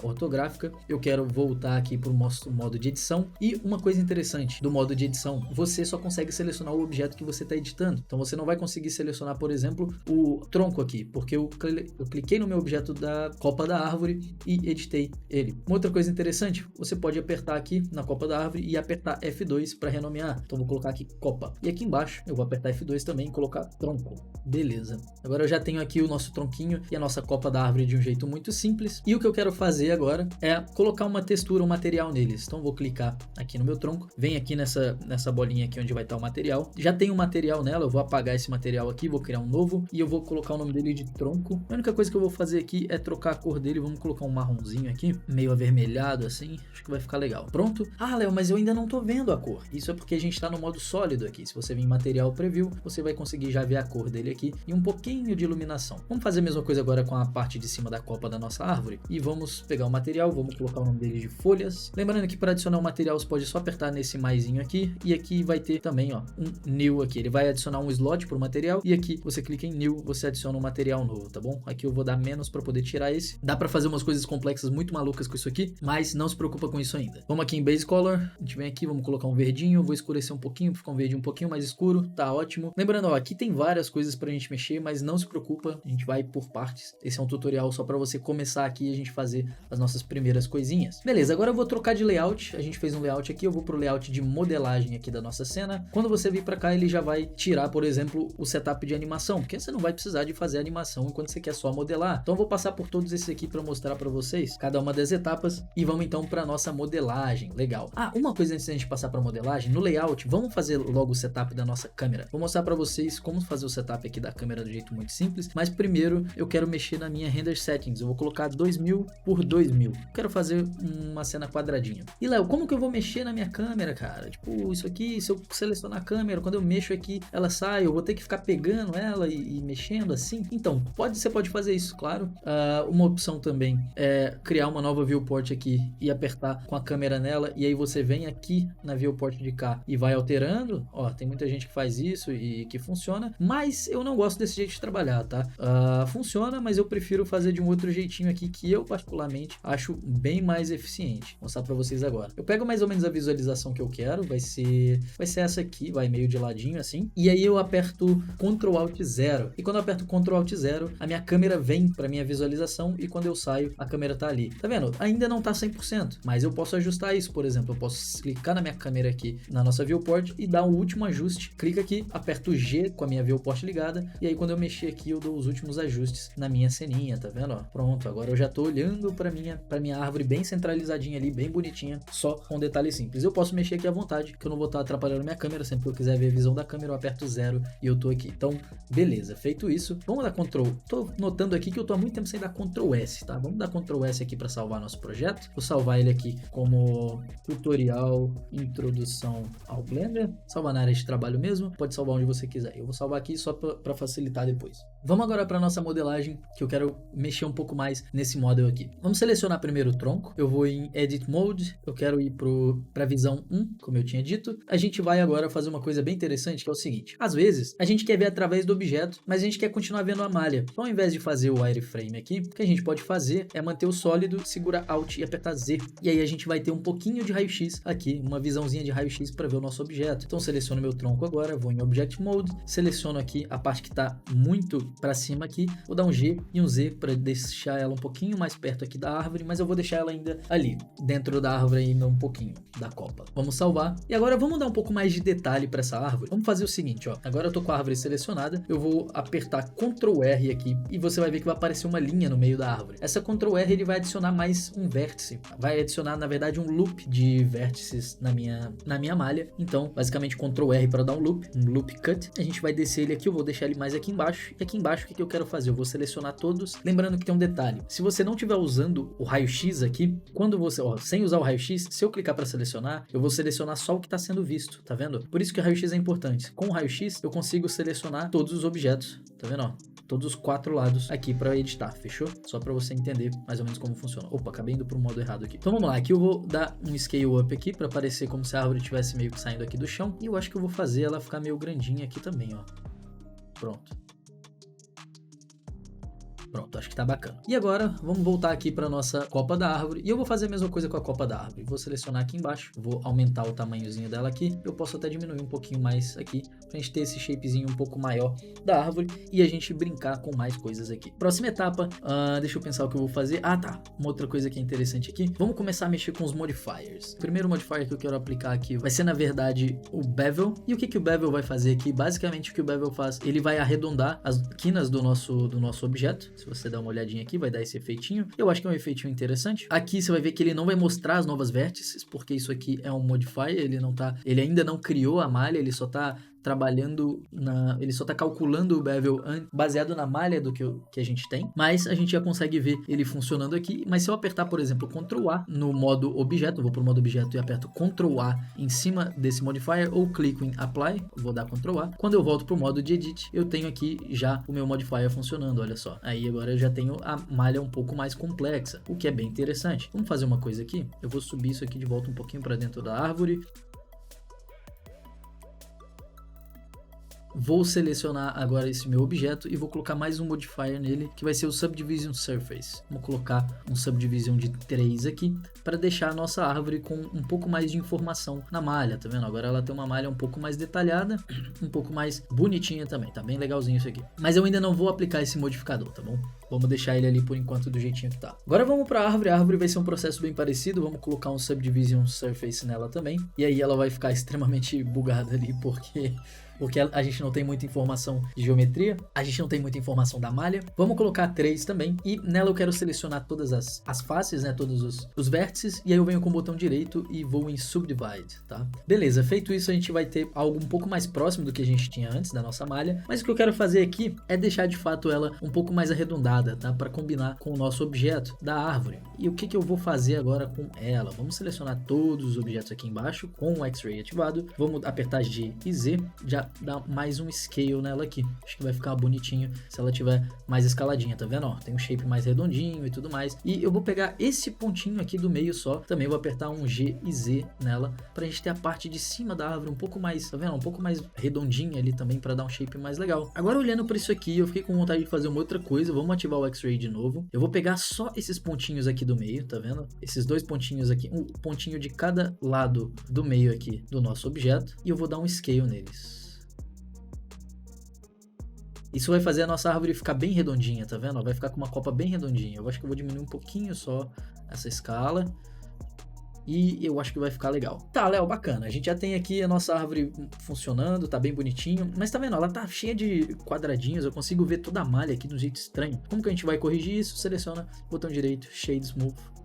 ortográfica. Eu quero voltar aqui para o modo de edição, e uma coisa interessante do modo de edição, você só consegue selecionar o objeto que você está editando. Então você não vai conseguir selecionar, por exemplo, o tronco aqui, porque eu cliquei no meu objeto da copa da árvore e editei ele. Uma outra coisa interessante, você pode apertar aqui na copa da árvore e apertar F2 para renomear. Então vou colocar aqui copa, e aqui embaixo eu vou apertar F2 também e colocar tronco. Beleza. Agora eu já tenho aqui o nosso tronquinho e a nossa copa da árvore de um jeito muito simples, e o que eu quero fazer agora é colocar uma textura, um material neles. Então vou clicar aqui no meu tronco, vem aqui nessa bolinha aqui onde vai estar o material, já tem um material nela, eu vou apagar esse material aqui, vou criar um novo, e eu vou colocar o nome dele de tronco. A única coisa que eu vou fazer aqui é trocar a cor dele, vamos colocar um marronzinho aqui, meio avermelhado assim, acho que vai ficar legal. Pronto. Ah, Léo, mas eu ainda não tô vendo a cor. Isso é porque a gente tá no modo sólido aqui. Se você vir em material preview, você vai conseguir já ver a cor dele aqui e um pouquinho de iluminação. Vamos fazer a mesma coisa agora com a parte de cima da copa da nossa árvore, e vamos pegar o material, vamos colocar o nome dele de folhas. Lembrando que para adicionar o material você pode só apertar nesse maisinho aqui, e aqui vai ter também, ó, um new aqui. Ele vai adicionar um slot pro material, e aqui você clica em new, você adiciona um material novo, tá bom? Aqui eu vou dar menos para poder tirar esse. Dá para fazer umas coisas complexas muito malucas com isso aqui, mas não se preocupa com isso ainda. Vamos aqui em base color, a gente vem aqui, vamos colocar um verdinho, vou escurecer um pouquinho, ficar um verde um pouquinho mais escuro, tá ótimo. Lembrando, ó, aqui tem várias coisas pra gente mexer, mas não se preocupa, a gente vai por partes. Esse é um tutorial só para você começar aqui e a gente fazer as nossas primeiras coisinhas. Beleza, agora eu vou trocar de layout. A gente fez um layout aqui, eu vou pro layout de modelagem aqui da nossa cena. Quando você vir para cá, ele já vai tirar, por exemplo, o setup de animação, porque você não vai precisar de fazer animação enquanto você quer só modelar. Então eu vou passar por todos esses aqui para mostrar para vocês cada uma das etapas e vamos então para nossa modelagem. Legal. Uma coisa antes da gente passar para modelagem, no layout, vamos fazer logo o setup da nossa câmera. Vou mostrar para vocês como fazer o setup aqui da câmera do jeito muito simples, mas primeiro eu quero mexer na minha render settings. Eu vou colocar 2000 por 2000. Quero fazer uma cena quadradinha. E Léo, como que eu vou mexer na minha câmera, cara? Tipo, isso aqui, se eu selecionar a câmera, quando eu mexo aqui, ela sai, eu vou ter que ficar pegando ela e mexendo assim? Então, você pode fazer isso, claro. Uma opção também é criar uma nova viewport aqui e apertar com a câmera nela, e aí você vem aqui na viewport de cá e vai alterando. Ó, tem muita gente que faz isso e que funciona, mas eu não gosto desse jeito de trabalhar, tá? Funciona, mas eu prefiro fazer de um outro jeitinho aqui que eu particularmente acho bem mais eficiente. Vou mostrar pra vocês agora. Eu pego mais ou menos a visualização que eu quero, vai ser essa aqui, vai meio de ladinho assim, e aí eu aperto Ctrl Alt 0, e quando eu aperto Ctrl Alt 0, a minha câmera vem pra minha visualização, e quando eu saio, a câmera tá ali. Tá vendo? Ainda não tá 100%, mas eu posso ajustar isso, por exemplo, eu posso clicar na minha câmera aqui, na nossa viewport, e dar o último ajuste. Clica aqui, aperto G com a minha viewport ligada, e aí quando eu mexer aqui, eu dou os últimos ajustes na minha ceninha, tá vendo? Ó, pronto, agora eu já tô olhando pra minha árvore bem centralizadinha ali, bem bonitinha, só com detalhes simples. Eu posso mexer aqui à vontade, que eu não vou estar atrapalhando minha câmera. Sempre que eu quiser ver a visão da câmera, eu aperto 0 e eu tô aqui. Então, beleza, feito isso, vamos dar Ctrl. Tô notando aqui que eu tô há muito tempo sem dar Ctrl S, tá? Vamos dar Ctrl S aqui para salvar nosso projeto. Vou salvar ele aqui como tutorial introdução ao Blender. Salvar na área de trabalho mesmo, pode salvar onde você quiser. Eu vou salvar aqui só para facilitar depois. Vamos agora para nossa modelagem, que eu quero mexer um pouco mais nesse model aqui. Vamos selecionar primeiro o tronco. Eu vou em Edit Mode, eu quero ir para visão 1, como eu tinha dito. A gente vai agora fazer uma coisa bem interessante, que é o seguinte: às vezes a gente quer ver através do objeto, mas a gente quer continuar vendo a malha. Então, ao invés de fazer o wireframe aqui, o que a gente pode fazer é manter o sólido, segurar Alt e apertar Z. E aí a gente vai ter um pouquinho de raio-x aqui, uma visãozinha de raio-x para ver o nosso objeto. Então, seleciono meu tronco agora, vou em Object Mode, seleciono aqui a parte que está muito para cima aqui, vou dar um G e um Z para deixar ela um pouquinho mais perto aqui da árvore, mas eu vou deixar ela ainda ali, dentro da árvore, ainda um pouquinho da copa. Vamos salvar. E agora vamos dar um pouco mais de detalhe para essa árvore. Vamos fazer o seguinte, ó. Agora eu tô com a árvore selecionada, eu vou apertar Ctrl R aqui e você vai ver que vai aparecer uma linha no meio da árvore. Essa Ctrl R ele vai adicionar mais um vértice, vai adicionar na verdade um loop de vértices na minha malha. Então, basicamente Ctrl R para dar um loop cut. A gente vai descer ele aqui, eu vou deixar ele mais aqui embaixo. E aqui embaixo o que eu quero fazer? Eu vou selecionar todos, lembrando que tem um detalhe. Se você não estiver usando o raio-x aqui, quando você, sem usar o raio-x, se eu clicar para selecionar, eu vou selecionar só o que está sendo visto, tá vendo? Por isso que o raio-x é importante. Com o raio-x eu consigo selecionar todos os objetos, tá vendo? Ó, todos os 4 lados aqui para editar, fechou? Só para você entender mais ou menos como funciona. Opa, acabei indo para o modo errado aqui. Então vamos lá, aqui eu vou dar um scale up aqui para parecer como se a árvore estivesse meio que saindo aqui do chão, e eu acho que eu vou fazer ela ficar meio grandinha aqui também, ó. Pronto. Pronto, acho que tá bacana. E agora, vamos voltar aqui para nossa copa da árvore. E eu vou fazer a mesma coisa com a copa da árvore. Vou selecionar aqui embaixo, vou aumentar o tamanhozinho dela aqui. Eu posso até diminuir um pouquinho mais aqui, pra gente ter esse shapezinho um pouco maior da árvore e a gente brincar com mais coisas aqui. Próxima etapa, deixa eu pensar o que eu vou fazer. Ah, tá. Uma outra coisa que é interessante aqui. Vamos começar a mexer com os modifiers. O primeiro modifier que eu quero aplicar aqui vai ser, na verdade, o bevel. E o que o bevel vai fazer aqui? Basicamente, o que o bevel faz, ele vai arredondar as quinas do nosso objeto. Se você der uma olhadinha aqui, vai dar esse efeitinho. Eu acho que é um efeitinho interessante. Aqui você vai ver que ele não vai mostrar as novas vértices, porque isso aqui é um modifier, ele ainda não criou a malha, ele só tá trabalhando ele só tá calculando o bevel baseado na malha do que a gente tem, mas a gente já consegue ver ele funcionando aqui. Mas se eu apertar, por exemplo, Ctrl A no modo objeto, vou pro modo objeto e aperto Ctrl A em cima desse modifier, ou clico em Apply, vou dar Ctrl A. Quando eu volto pro modo de Edit, eu tenho aqui já o meu modifier funcionando, olha só. Aí agora eu já tenho a malha um pouco mais complexa, o que é bem interessante. Vamos fazer uma coisa aqui, eu vou subir isso aqui de volta um pouquinho para dentro da árvore. vou selecionar agora esse meu objeto e vou colocar mais um modifier nele, que vai ser o Subdivision Surface. Vou colocar um Subdivision de 3 aqui, para deixar a nossa árvore com um pouco mais de informação na malha, tá vendo? Agora ela tem uma malha um pouco mais detalhada, um pouco mais bonitinha também, tá bem legalzinho isso aqui. Mas eu ainda não vou aplicar esse modificador, tá bom? Vamos deixar ele ali por enquanto do jeitinho que tá. Agora vamos para a árvore vai ser um processo bem parecido, vamos colocar um Subdivision Surface nela também, e aí ela vai ficar extremamente bugada ali, porque a gente não tem muita informação de geometria, a gente não tem muita informação da malha. Vamos colocar 3 também, e nela eu quero selecionar todas as faces, né, todos os vértices, e aí eu venho com o botão direito e vou em Subdivide, tá? Beleza, feito isso a gente vai ter algo um pouco mais próximo do que a gente tinha antes da nossa malha, mas o que eu quero fazer aqui é deixar de fato ela um pouco mais arredondada, tá? Para combinar com o nosso objeto da árvore. E o que eu vou fazer agora com ela? Vamos selecionar todos os objetos aqui embaixo com o X-Ray ativado, vamos apertar G e Z, já dá mais um scale nela aqui. Acho que vai ficar bonitinho se ela tiver mais escaladinha, tá vendo? Ó, tem um shape mais redondinho e tudo mais. E eu vou pegar esse pontinho aqui do meio só, também vou apertar um G e Z nela, pra gente ter a parte de cima da árvore um pouco mais, tá vendo? Um pouco mais redondinha ali também, pra dar um shape mais legal. Agora olhando pra isso aqui, eu fiquei com vontade de fazer uma outra coisa. Vamos ativar o X-Ray de novo. Eu vou pegar só esses pontinhos aqui do meio, tá vendo? Esses dois pontinhos aqui, um pontinho de cada lado do meio aqui do nosso objeto, e eu vou dar um scale neles. Isso vai fazer a nossa árvore ficar bem redondinha, tá vendo? Vai ficar com uma copa bem redondinha. Eu acho que eu vou diminuir um pouquinho só essa escala. E eu acho que vai ficar legal. Tá, Léo, bacana. A gente já tem aqui a nossa árvore funcionando, tá bem bonitinho. Mas tá vendo? Ela tá cheia de quadradinhos. Eu consigo ver toda a malha aqui de um jeito estranho. Como que a gente vai corrigir isso? Seleciona, botão direito, Shade Smooth.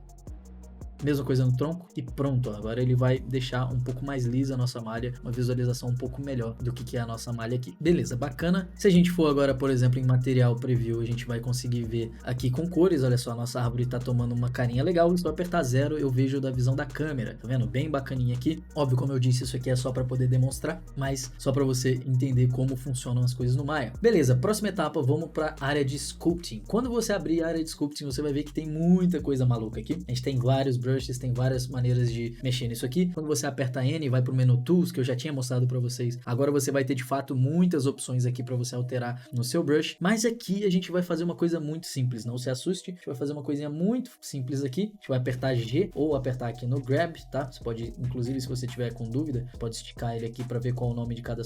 Mesma coisa no tronco e pronto, agora ele vai deixar um pouco mais lisa a nossa malha, uma visualização um pouco melhor do que é a nossa malha aqui. Beleza, bacana. Se a gente for agora, por exemplo, em material preview, a gente vai conseguir ver aqui com cores, olha só, a nossa árvore tá tomando uma carinha legal. Se eu apertar 0, eu vejo da visão da câmera, tá vendo? Bem bacaninha aqui. Óbvio, como eu disse, isso aqui é só para poder demonstrar, mas só para você entender como funcionam as coisas no Maya. Beleza, próxima etapa, vamos para a área de sculpting. Quando você abrir a área de sculpting, você vai ver que tem muita coisa maluca aqui. A gente tem vários brushes, tem várias maneiras de mexer nisso aqui. Quando você aperta N e vai para o menu Tools, que eu já tinha mostrado para vocês, agora você vai ter de fato muitas opções aqui para você alterar no seu brush, mas aqui a gente vai fazer uma coisa muito simples, não se assuste, a gente vai fazer uma coisinha muito simples aqui, a gente vai apertar G ou apertar aqui no Grab, tá? Você pode, inclusive, se você tiver com dúvida, pode esticar ele aqui para ver qual é o nome de cada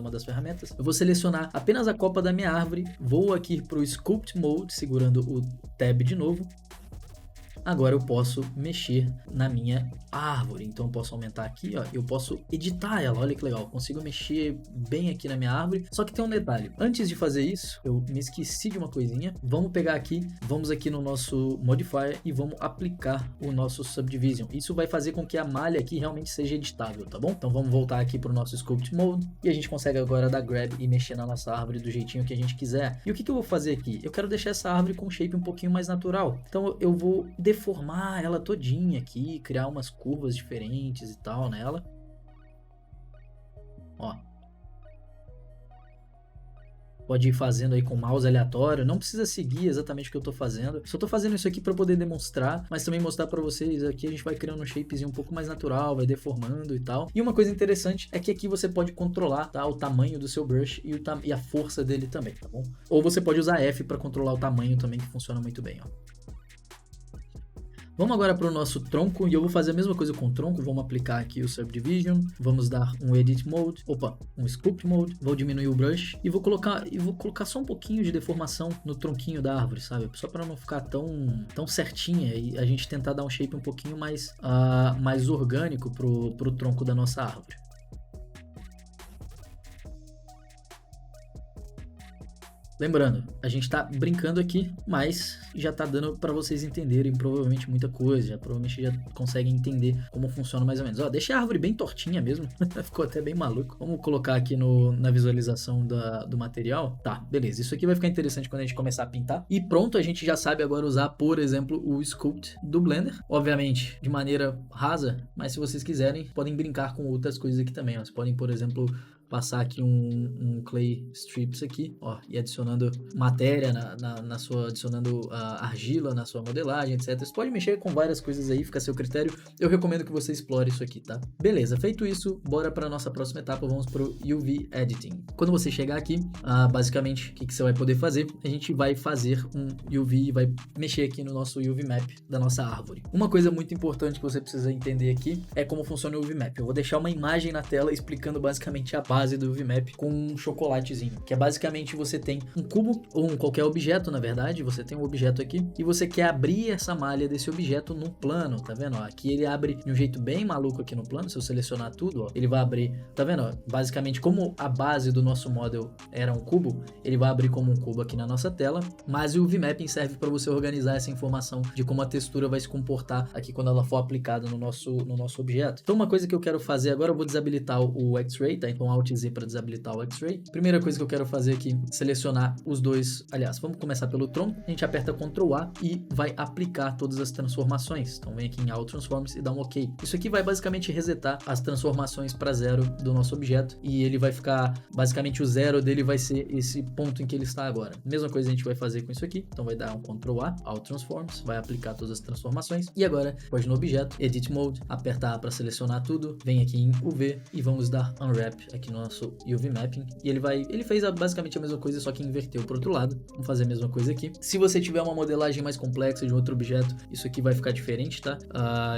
uma das ferramentas. Eu vou selecionar apenas a copa da minha árvore, vou aqui para o Sculpt Mode, segurando o Tab de novo. Agora eu posso mexer na minha árvore, então eu posso aumentar aqui, ó, eu posso editar ela, olha que legal, eu consigo mexer bem aqui na minha árvore, só que tem um detalhe, antes de fazer isso, eu me esqueci de uma coisinha, vamos pegar aqui, vamos aqui no nosso modifier e vamos aplicar o nosso subdivision, isso vai fazer com que a malha aqui realmente seja editável, tá bom? Então vamos voltar aqui para o nosso sculpt mode, e a gente consegue agora dar grab e mexer na nossa árvore do jeitinho que a gente quiser. E o que eu vou fazer aqui? Eu quero deixar essa árvore com um shape um pouquinho mais natural, então eu vou deformar ela todinha aqui, criar umas curvas diferentes e tal nela. Ó. Pode ir fazendo aí com mouse aleatório, não precisa seguir exatamente o que eu tô fazendo. Só tô fazendo isso aqui para poder demonstrar, mas também mostrar para vocês aqui a gente vai criando um shapezinho um pouco mais natural, vai deformando e tal. E uma coisa interessante é que aqui você pode controlar, tá, o tamanho do seu brush e a força dele também, tá bom? Ou você pode usar F para controlar o tamanho também, que funciona muito bem, ó. Vamos agora para o nosso tronco, e eu vou fazer a mesma coisa com o tronco, vamos aplicar aqui o Subdivision, vamos dar um Edit Mode, um Sculpt Mode, vou diminuir o brush, e vou colocar só um pouquinho de deformação no tronquinho da árvore, sabe? Só para não ficar tão certinha, e a gente tentar dar um shape um pouquinho mais orgânico pro tronco da nossa árvore. Lembrando, a gente tá brincando aqui, mas já tá dando para vocês entenderem provavelmente muita coisa, provavelmente já conseguem entender como funciona mais ou menos. Ó, deixa a árvore bem tortinha mesmo, ficou até bem maluco. Vamos colocar aqui na visualização do material. Tá, beleza, isso aqui vai ficar interessante quando a gente começar a pintar. E pronto, a gente já sabe agora usar, por exemplo, o Sculpt do Blender. Obviamente, de maneira rasa, mas se vocês quiserem, podem brincar com outras coisas aqui também. Ó. Vocês podem, por exemplo, passar aqui um clay strips aqui, ó, e adicionando matéria na sua, adicionando argila na sua modelagem, etc. Você pode mexer com várias coisas aí, fica a seu critério. Eu recomendo que você explore isso aqui, tá? Beleza, feito isso, bora para nossa próxima etapa, vamos pro UV Editing. Quando você chegar aqui, basicamente, o que você vai poder fazer? A gente vai fazer um UV, vai mexer aqui no nosso UV Map da nossa árvore. Uma coisa muito importante que você precisa entender aqui é como funciona o UV Map. Eu vou deixar uma imagem na tela explicando basicamente a base do UV Map com um chocolatezinho, que é basicamente você tem um cubo ou qualquer objeto, na verdade, você tem um objeto aqui e você quer abrir essa malha desse objeto no plano, tá vendo? Ó, aqui ele abre de um jeito bem maluco aqui no plano. Se eu selecionar tudo, ó, ele vai abrir, tá vendo? Ó, basicamente, como a base do nosso model era um cubo, ele vai abrir como um cubo aqui na nossa tela, mas o UV Mapping serve para você organizar essa informação de como a textura vai se comportar aqui quando ela for aplicada no nosso objeto. Então, uma coisa que eu quero fazer agora, eu vou desabilitar o X-Ray, tá? Então, Alt Z para desabilitar o X-Ray. Primeira coisa que eu quero fazer aqui, selecionar os dois, aliás, vamos começar pelo tronco, a gente aperta Ctrl A e vai aplicar todas as transformações. Então, vem aqui em All Transforms e dá um OK. Isso aqui vai basicamente resetar as transformações para zero do nosso objeto e ele vai ficar, basicamente o zero dele vai ser esse ponto em que ele está agora. Mesma coisa a gente vai fazer com isso aqui, então vai dar um Ctrl A, All Transforms, vai aplicar todas as transformações e agora pode no objeto, Edit Mode, apertar A para selecionar tudo, vem aqui em UV e vamos dar Unwrap aqui no nosso UV Mapping e ele fez basicamente a mesma coisa, só que inverteu para o outro lado. Vamos fazer a mesma coisa aqui. Se você tiver uma modelagem mais complexa de um outro objeto, isso aqui vai ficar diferente, tá?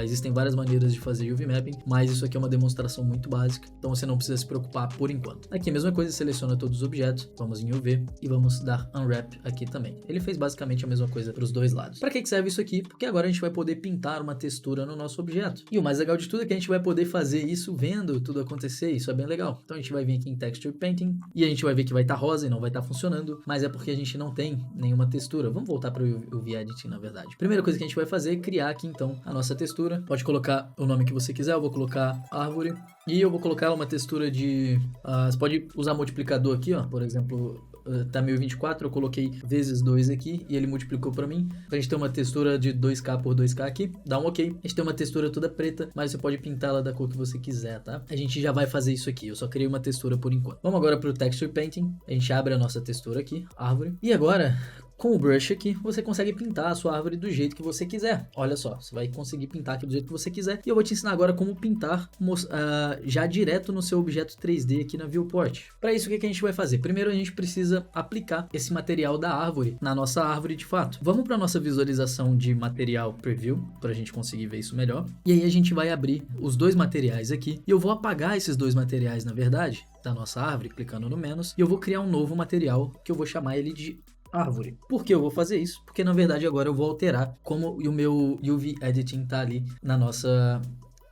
Existem várias maneiras de fazer UV Mapping, mas isso aqui é uma demonstração muito básica, então você não precisa se preocupar por enquanto. Aqui a mesma coisa, seleciona todos os objetos, vamos em UV e vamos dar Unwrap aqui também. Ele fez basicamente a mesma coisa para os dois lados. Para que serve isso aqui? Porque agora a gente vai poder pintar uma textura no nosso objeto. E o mais legal de tudo é que a gente vai poder fazer isso vendo tudo acontecer, isso é bem legal. Então a gente vai vir aqui em Texture Painting e a gente vai ver que vai estar rosa e não vai estar funcionando, mas é porque a gente não tem nenhuma textura. Vamos voltar para o UV Editing, na verdade. Primeira coisa que a gente vai fazer é criar aqui então a nossa textura. Pode colocar o nome que você quiser, eu vou colocar árvore e eu vou colocar uma textura de... você pode usar multiplicador aqui, ó, por exemplo... tá 1024, eu coloquei vezes 2 aqui e ele multiplicou para mim. Pra gente ter uma textura de 2K por 2K aqui, dá um OK. A gente tem uma textura toda preta, mas você pode pintar ela da cor que você quiser, tá? A gente já vai fazer isso aqui, eu só criei uma textura por enquanto. Vamos agora pro Texture Painting, a gente abre a nossa textura aqui, árvore. E agora... com o brush aqui, você consegue pintar a sua árvore do jeito que você quiser. Olha só, você vai conseguir pintar aqui do jeito que você quiser. E eu vou te ensinar agora como pintar já direto no seu objeto 3D aqui na Viewport. Para isso, o que a gente vai fazer? Primeiro, a gente precisa aplicar esse material da árvore na nossa árvore de fato. Vamos para nossa visualização de material preview, para a gente conseguir ver isso melhor. E aí a gente vai abrir os dois materiais aqui. E eu vou apagar esses dois materiais, na verdade, da nossa árvore, clicando no menos. E eu vou criar um novo material, que eu vou chamar ele de árvore. Por que eu vou fazer isso? Porque na verdade agora eu vou alterar como o meu UV Editing tá ali na nossa...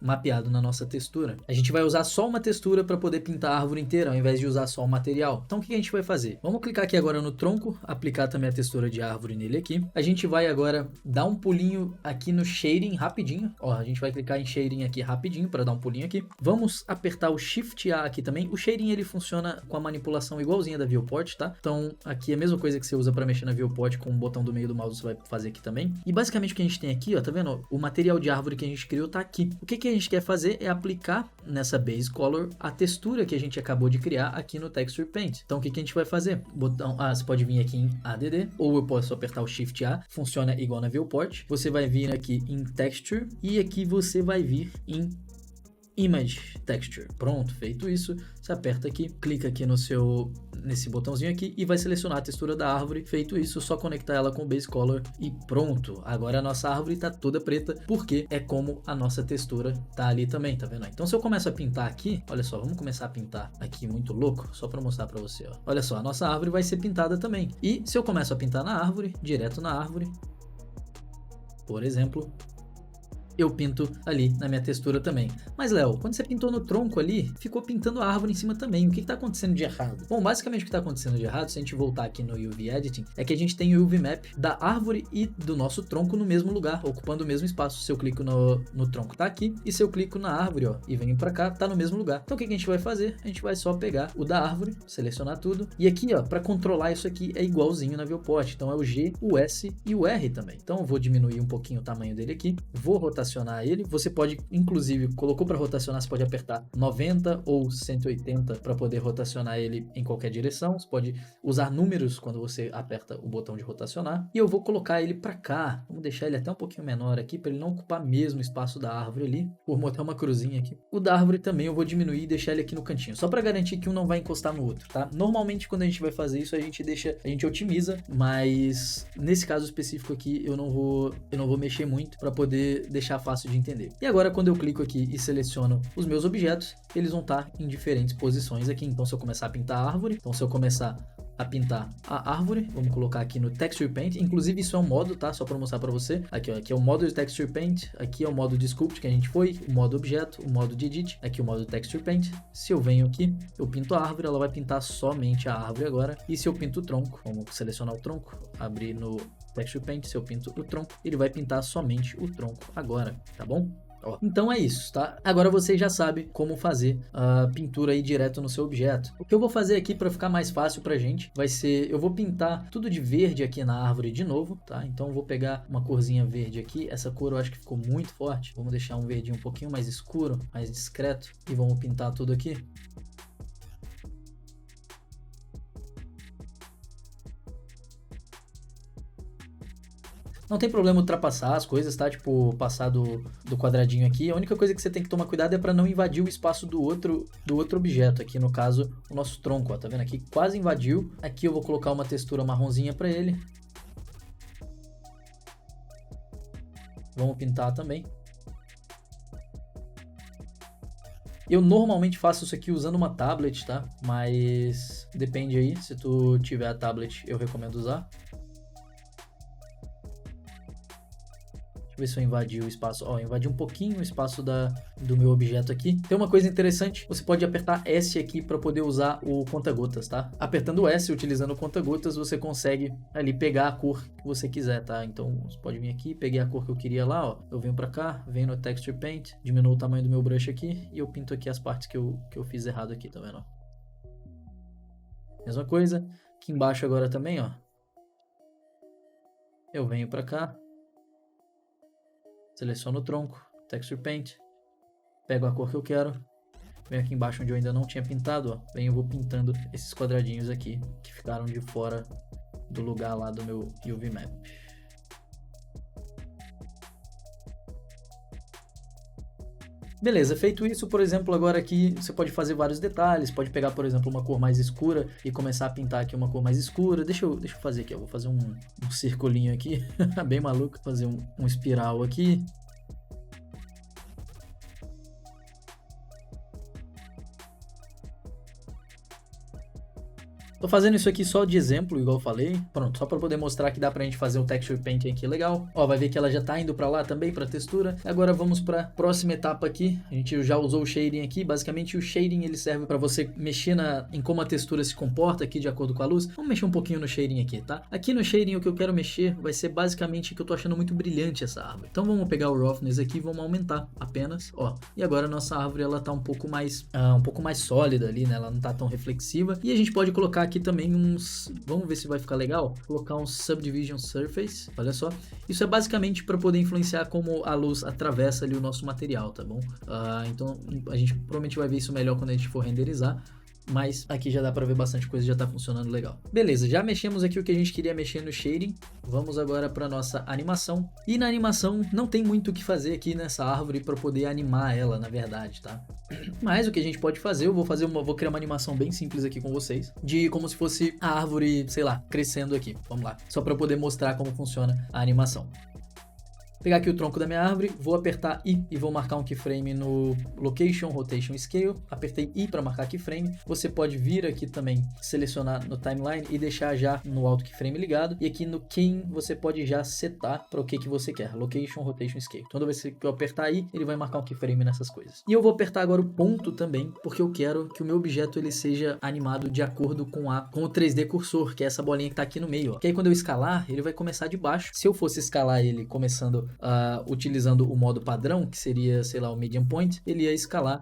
mapeado na nossa textura. A gente vai usar só uma textura para poder pintar a árvore inteira, ao invés de usar só o material. Então o que a gente vai fazer? Vamos clicar aqui agora no tronco, aplicar também a textura de árvore nele aqui. A gente vai agora dar um pulinho aqui no shading rapidinho. Ó, a gente vai clicar em shading aqui rapidinho para dar um pulinho aqui. Vamos apertar o Shift A aqui também. O shading ele funciona com a manipulação igualzinha da Viewport, tá? Então aqui é a mesma coisa que você usa para mexer na Viewport com o botão do meio do mouse, você vai fazer aqui também. E basicamente o que a gente tem aqui, ó, tá vendo? O material de árvore que a gente criou tá aqui. O que a gente quer fazer é aplicar nessa base color a textura que a gente acabou de criar aqui no Texture Paint. Então o que a gente vai fazer? Botão você pode vir aqui em ADD, ou eu posso apertar o Shift A, funciona igual na Viewport. Você vai vir aqui em Texture e aqui você vai vir em Image Texture. Pronto, feito isso, você aperta aqui, clica aqui nesse botãozinho aqui e vai selecionar a textura da árvore. Feito isso, só conectar ela com o Base Color e pronto. Agora a nossa árvore tá toda preta, porque é como a nossa textura tá ali também, tá vendo? Então se eu começo a pintar aqui, olha só, vamos começar a pintar aqui muito louco, só para mostrar para você, ó. Olha só, a nossa árvore vai ser pintada também. E se eu começo a pintar na árvore, direto na árvore, por exemplo, eu pinto ali na minha textura também. Mas, Léo, quando você pintou no tronco ali, ficou pintando a árvore em cima também. O que está acontecendo de errado? Bom, basicamente o que está acontecendo de errado, se a gente voltar aqui no UV Editing, é que a gente tem o UV Map da árvore e do nosso tronco no mesmo lugar, ocupando o mesmo espaço. Se eu clico no tronco, tá aqui. E se eu clico na árvore, ó, e venho para cá, tá no mesmo lugar. Então, o que a gente vai fazer? A gente vai só pegar o da árvore, selecionar tudo. E aqui, ó, para controlar isso aqui é igualzinho na Viewport. Então, é o G, o S e o R também. Então, eu vou diminuir um pouquinho o tamanho dele aqui. Vou rotacionar rotacionar ele. Você pode, inclusive, colocou para rotacionar, você pode apertar 90 ou 180 para poder rotacionar ele em qualquer direção. Você pode usar números quando você aperta o botão de rotacionar. E eu vou colocar ele para cá. Vamos deixar ele até um pouquinho menor aqui para ele não ocupar mesmo o espaço da árvore ali. Vou botar uma cruzinha aqui. O da árvore também eu vou diminuir e deixar ele aqui no cantinho, só para garantir que um não vai encostar no outro, tá? Normalmente quando a gente vai fazer isso, a gente otimiza, mas nesse caso específico aqui eu não vou mexer muito para poder deixar fácil de entender. E agora quando eu clico aqui e seleciono os meus objetos, eles vão estar em diferentes posições aqui. Então se eu começar a pintar a árvore, então se eu começar a pintar a árvore, vamos colocar aqui no Texture Paint, inclusive isso é um modo, tá? Só para mostrar para você, aqui ó, aqui é o modo de Texture Paint, aqui é o modo de Sculpt que a gente foi, o modo Objeto, o modo de Edit, aqui o modo Texture Paint. Se eu venho aqui, eu pinto a árvore, ela vai pintar somente a árvore agora, e se eu pinto o tronco, vamos selecionar o tronco, abrir no Texture Paint, se eu pinto o tronco, ele vai pintar somente o tronco agora, tá bom? Então é isso, tá? Agora você já sabe como fazer a pintura aí direto no seu objeto. O que eu vou fazer aqui para ficar mais fácil pra gente vai ser, eu vou pintar tudo de verde aqui na árvore de novo, tá? Então eu vou pegar uma corzinha verde aqui, essa cor eu acho que ficou muito forte. Vamos deixar um verdinho um pouquinho mais escuro, mais discreto, e vamos pintar tudo aqui. Não tem problema ultrapassar as coisas, tá? Tipo, passar do quadradinho aqui. A única coisa que você tem que tomar cuidado é para não invadir o espaço do outro objeto. Aqui, no caso, o nosso tronco, ó. Tá vendo aqui? Quase invadiu. Aqui eu vou colocar uma textura marronzinha para ele. Vamos pintar também. Eu normalmente faço isso aqui usando uma tablet, tá? Mas depende aí. Se tu tiver a tablet, eu recomendo usar. Deixa eu ver se eu invadi o espaço. Ó, invadi um pouquinho o espaço do meu objeto aqui. Tem uma coisa interessante, você pode apertar S aqui para poder usar o conta-gotas, tá? Apertando S, utilizando o conta-gotas, você consegue ali pegar a cor que você quiser, tá? Então, você pode vir aqui, peguei a cor que eu queria lá, ó. Eu venho para cá, venho no Texture Paint, diminuo o tamanho do meu brush aqui e eu pinto aqui as partes que eu fiz errado aqui, tá vendo? Mesma coisa, aqui embaixo agora também, ó. Eu venho para cá. Seleciono o tronco, Texture Paint, pego a cor que eu quero, venho aqui embaixo onde eu ainda não tinha pintado, ó, venho e vou pintando esses quadradinhos aqui, que ficaram de fora do lugar lá do meu UV Map. Beleza, feito isso, por exemplo, agora aqui você pode fazer vários detalhes, pode pegar, por exemplo, uma cor mais escura e começar a pintar aqui uma cor mais escura. Deixa eu fazer aqui, eu vou fazer um circulinho aqui, bem maluco, fazer um espiral aqui. Tô fazendo isso aqui só de exemplo, igual eu falei. Pronto, só para poder mostrar que dá pra gente fazer um texture paint aqui legal. Ó, vai ver que ela já tá indo pra lá também, pra textura. Agora vamos pra próxima etapa aqui. A gente já usou o shading aqui. Basicamente o shading ele serve pra você mexer em como a textura se comporta aqui de acordo com a luz. Vamos mexer um pouquinho no shading aqui, tá? Aqui no shading o que eu quero mexer vai ser basicamente que eu tô achando muito brilhante essa árvore. Então vamos pegar o roughness aqui e vamos aumentar apenas, ó. E agora a nossa árvore ela tá um pouco mais sólida ali, né? Ela não tá tão reflexiva. E a gente pode colocar aqui também vamos ver se vai ficar legal, colocar um Subdivision Surface, olha só, isso é basicamente para poder influenciar como a luz atravessa ali o nosso material, tá bom? Então a gente provavelmente vai ver isso melhor quando a gente for renderizar, mas aqui já dá para ver bastante coisa, já tá funcionando legal. Beleza, já mexemos aqui o que a gente queria mexer no shading, vamos agora para nossa animação. E na animação não tem muito o que fazer aqui nessa árvore para poder animar ela, na verdade, tá? Mas o que a gente pode fazer, vou criar uma animação bem simples aqui com vocês, de como se fosse a árvore, sei lá, crescendo aqui. Vamos lá, só para poder mostrar como funciona a animação. Pegar aqui o tronco da minha árvore, vou apertar I e vou marcar um keyframe no Location, Rotation, Scale. Apertei I para marcar keyframe. Você pode vir aqui também, selecionar no Timeline e deixar já no Auto Keyframe ligado. E aqui no Keying você pode já setar para o que você quer. Location, Rotation, Scale. Toda vez que eu apertar I, ele vai marcar um keyframe nessas coisas. E eu vou apertar agora o ponto também, porque eu quero que o meu objeto ele seja animado de acordo com o 3D cursor, que é essa bolinha que está aqui no meio. Ó. Que aí quando eu escalar, ele vai começar de baixo. Se eu fosse escalar ele começando utilizando o modo padrão, que seria, sei lá, o medium point, ele ia escalar,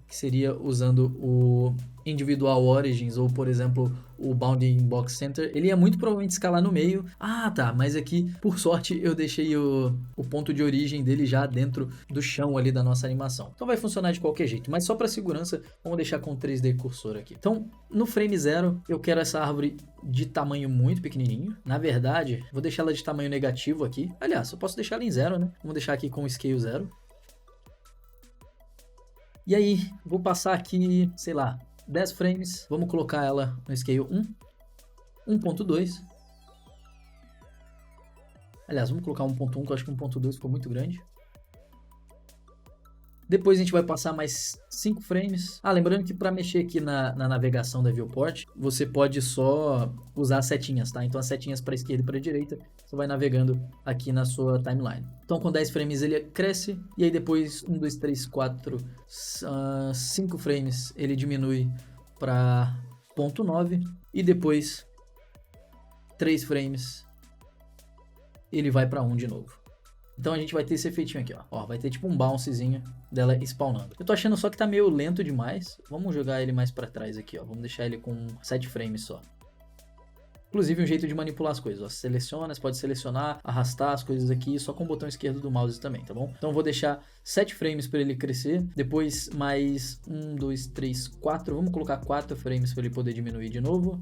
que seria usando Individual Origins ou, por exemplo, o Bounding Box Center, ele ia muito provavelmente escalar no meio. Ah, tá, mas aqui, por sorte, eu deixei o ponto de origem dele já dentro do chão ali da nossa animação. Então vai funcionar de qualquer jeito, mas só para segurança, vamos deixar com 3D cursor aqui. Então, no frame 0, eu quero essa árvore de tamanho muito pequenininho. Na verdade, vou deixar ela de tamanho negativo aqui. Aliás, eu posso deixar ela em 0, né? Vamos deixar aqui com Scale 0. E aí, vou passar aqui, sei lá, 10 frames, vamos colocar ela no Scale 1, 1.2. Aliás, vamos colocar 1.1, que eu acho que 1.2 ficou muito grande. Depois a gente vai passar mais 5 frames. Ah, lembrando que para mexer aqui na navegação da viewport, você pode só usar as setinhas, tá? Então as setinhas para esquerda e para direita, você vai navegando aqui na sua timeline. Então com 10 frames ele cresce, e aí depois 1, 2, 3, 4, 5 frames ele diminui para 0.9, e depois 3 frames ele vai para 1 de novo. Então a gente vai ter esse efeitinho aqui, ó. Vai ter tipo um bouncezinho dela spawnando. Eu tô achando só que tá meio lento demais. Vamos jogar ele mais pra trás aqui, ó. Vamos deixar ele com 7 frames só. Inclusive um jeito de manipular as coisas, ó. Seleciona, você pode selecionar, arrastar as coisas aqui só com o botão esquerdo do mouse também, tá bom? Então eu vou deixar 7 frames para ele crescer. Depois mais 1, 2, 3, 4. Vamos colocar 4 frames para ele poder diminuir de novo.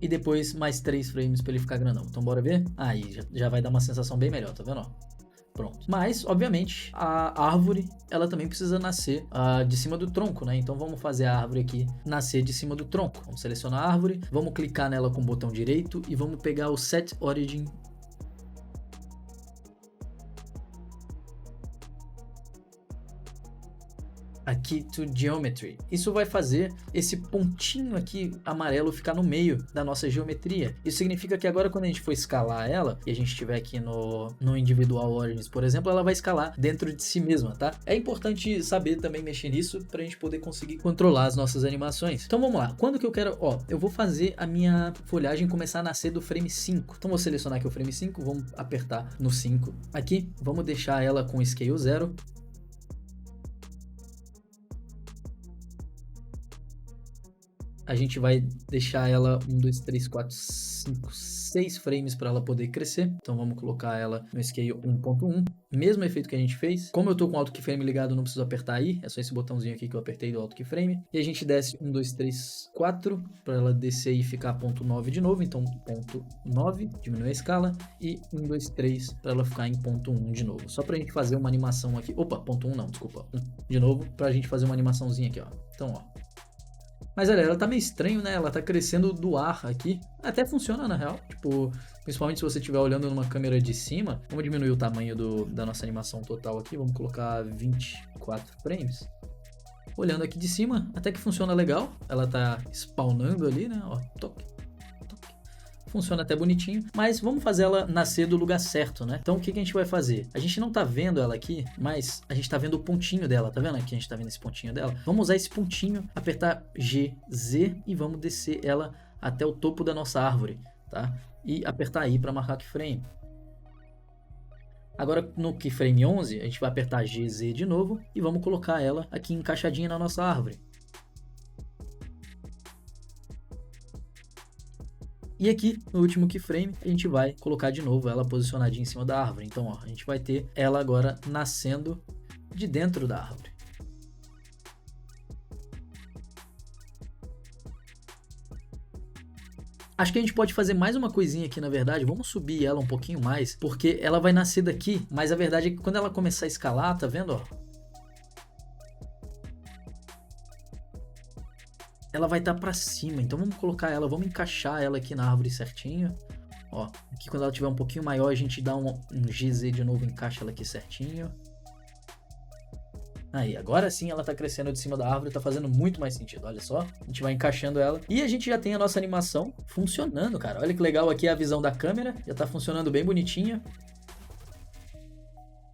E depois mais 3 frames para ele ficar grandão. Então bora ver? Aí já vai dar uma sensação bem melhor, tá vendo? Ó? Pronto. Mas, obviamente, a árvore, ela também precisa nascer de cima do tronco, né? Então vamos fazer a árvore aqui nascer de cima do tronco. Vamos selecionar a árvore, vamos clicar nela com o botão direito e vamos pegar o Set Origin. Aqui to Geometry. Isso vai fazer esse pontinho aqui amarelo ficar no meio da nossa geometria. Isso significa que agora quando a gente for escalar ela, e a gente estiver aqui no Individual Origins, por exemplo, ela vai escalar dentro de si mesma, tá? É importante saber também mexer nisso pra gente poder conseguir controlar as nossas animações. Então vamos lá. Quando que eu quero... Ó, eu vou fazer a minha folhagem começar a nascer do frame 5. Então vou selecionar aqui o frame 5, vamos apertar no 5. Aqui, vamos deixar ela com Scale 0. A gente vai deixar ela 1, 2, 3, 4, 5, 6 frames para ela poder crescer. Então vamos colocar ela no Scale 1.1. Mesmo efeito que a gente fez. Como eu tô com o Auto Keyframe ligado, não preciso apertar aí. É só esse botãozinho aqui que eu apertei do Auto Keyframe. E a gente desce 1, 2, 3, 4 para ela descer e ficar 0.9 de novo. Então 0.9, diminui a escala. E 1, 2, 3 para ela ficar em 0.1 de novo. Só pra gente fazer uma animação aqui. Opa, 0.1 não, desculpa. 1 de novo pra gente fazer uma animaçãozinha aqui, ó. Então, ó. Mas olha, ela tá meio estranho, né? Ela tá crescendo do ar aqui. Até funciona, na real. Tipo, principalmente se você estiver olhando numa câmera de cima. Vamos diminuir o tamanho da nossa animação total aqui. Vamos colocar 24 frames. Olhando aqui de cima, até que funciona legal. Ela tá spawnando ali, né? Ó, toque. Funciona até bonitinho, mas vamos fazer ela nascer do lugar certo, né? Então o que a gente vai fazer? A gente não tá vendo ela aqui, mas a gente tá vendo o pontinho dela, tá vendo aqui? A gente tá vendo esse pontinho dela. Vamos usar esse pontinho, apertar G, Z e vamos descer ela até o topo da nossa árvore, tá? E apertar I para marcar keyframe. Agora no keyframe 11, a gente vai apertar G, Z de novo e vamos colocar ela aqui encaixadinha na nossa árvore. E aqui, no último keyframe, a gente vai colocar de novo ela posicionadinha em cima da árvore. Então, ó, a gente vai ter ela agora nascendo de dentro da árvore. Acho que a gente pode fazer mais uma coisinha aqui, na verdade. Vamos subir ela um pouquinho mais, porque ela vai nascer daqui. Mas a verdade é que quando ela começar a escalar, tá vendo, ó? Ela vai estar para cima, então vamos colocar ela, vamos encaixar ela aqui na árvore certinho. Ó, aqui quando ela tiver um pouquinho maior, a gente dá um GZ de novo, encaixa ela aqui certinho. Aí, agora sim ela tá crescendo de cima da árvore, tá fazendo muito mais sentido, olha só. A gente vai encaixando ela e a gente já tem a nossa animação funcionando, cara. Olha que legal aqui a visão da câmera, já tá funcionando bem bonitinha.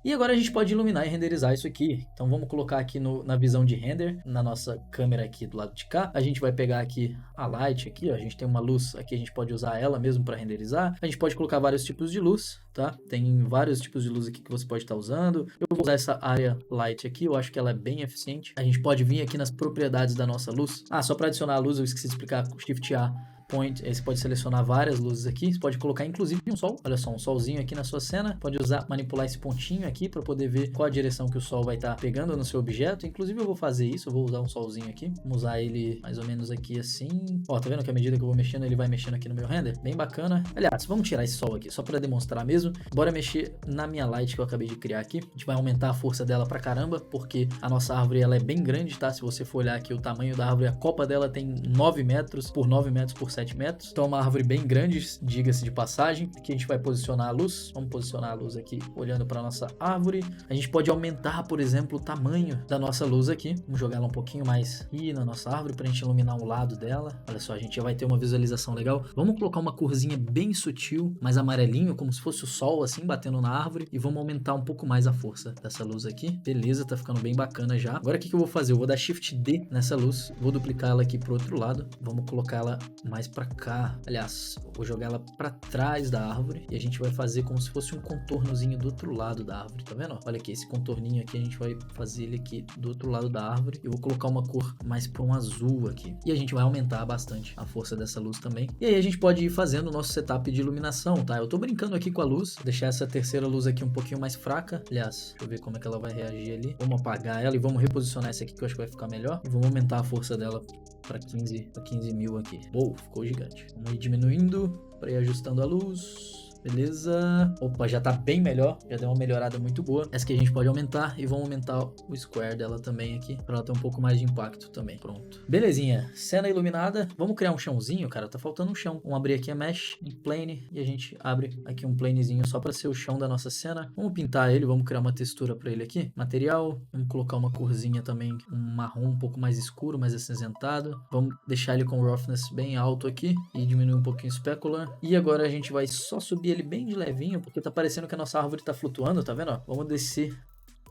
E agora a gente pode iluminar e renderizar isso aqui. Então vamos colocar aqui na visão de render, na nossa câmera aqui do lado de cá. A gente vai pegar aqui a light aqui, ó. A gente tem uma luz aqui, a gente pode usar ela mesmo para renderizar. A gente pode colocar vários tipos de luz, tá? Tem vários tipos de luz aqui que você pode estar usando. Eu vou usar essa área light aqui, eu acho que ela é bem eficiente. A gente pode vir aqui nas propriedades da nossa luz. Ah, só para adicionar a luz, eu esqueci de explicar, Shift A. Point, aí você pode selecionar várias luzes aqui, você pode colocar inclusive um sol, olha só, um solzinho aqui na sua cena, pode manipular esse pontinho aqui para poder ver qual a direção que o sol vai estar pegando no seu objeto. Inclusive eu vou fazer isso, eu vou usar um solzinho aqui, vamos usar ele mais ou menos aqui assim, ó, tá vendo que à medida que eu vou mexendo ele vai mexendo aqui no meu render, bem bacana. Aliás, vamos tirar esse sol aqui, só para demonstrar mesmo, bora mexer na minha light que eu acabei de criar aqui, a gente vai aumentar a força dela pra caramba, porque a nossa árvore ela é bem grande, tá? Se você for olhar aqui o tamanho da árvore, a copa dela tem 9 metros por 9 metros por 7 metros, então é uma árvore bem grande, diga-se de passagem. Aqui a gente vai posicionar a luz, vamos posicionar a luz aqui olhando para nossa árvore. A gente pode aumentar, por exemplo, o tamanho da nossa luz aqui, vamos jogar ela um pouquinho mais aqui na nossa árvore para a gente iluminar um lado dela. Olha só, a gente já vai ter uma visualização legal. Vamos colocar uma corzinha bem sutil, mais amarelinho, como se fosse o sol assim batendo na árvore, e vamos aumentar um pouco mais a força dessa luz aqui. Beleza, tá ficando bem bacana já. Agora o que eu vou fazer? Eu vou dar Shift D nessa luz, vou duplicar ela aqui pro outro lado, vamos colocar ela mais para cá. Aliás, vou jogar ela para trás da árvore e a gente vai fazer como se fosse um contornozinho do outro lado da árvore, tá vendo? Olha aqui, esse contorninho aqui a gente vai fazer ele aqui do outro lado da árvore. Eu vou colocar uma cor mais para um azul aqui e a gente vai aumentar bastante a força dessa luz também. E aí a gente pode ir fazendo o nosso setup de iluminação, tá? Eu tô brincando aqui com a luz, deixar essa terceira luz aqui um pouquinho mais fraca. Aliás, deixa eu ver como é que ela vai reagir ali. Vamos apagar ela e vamos reposicionar essa aqui que eu acho que vai ficar melhor. E vamos aumentar a força dela para 15 mil aqui. Uou, ficou gigante. Vamos ir diminuindo para ir ajustando a luz. Beleza. Opa, já tá bem melhor. Já deu uma melhorada muito boa. Essa aqui a gente pode aumentar e vamos aumentar o square dela também aqui, para ela ter um pouco mais de impacto também. Pronto. Belezinha. Cena iluminada. Vamos criar um chãozinho, cara. Tá faltando um chão. Vamos abrir aqui a mesh em plane e a gente abre aqui um planezinho só para ser o chão da nossa cena. Vamos pintar ele. Vamos criar uma textura para ele aqui. Material. Vamos colocar uma corzinha também, um marrom um pouco mais escuro, mais acinzentado. Vamos deixar ele com roughness bem alto aqui e diminuir um pouquinho o specular. E agora a gente vai só subir ele bem de levinho, porque tá parecendo que a nossa árvore tá flutuando, tá vendo? Ó, vamos descer,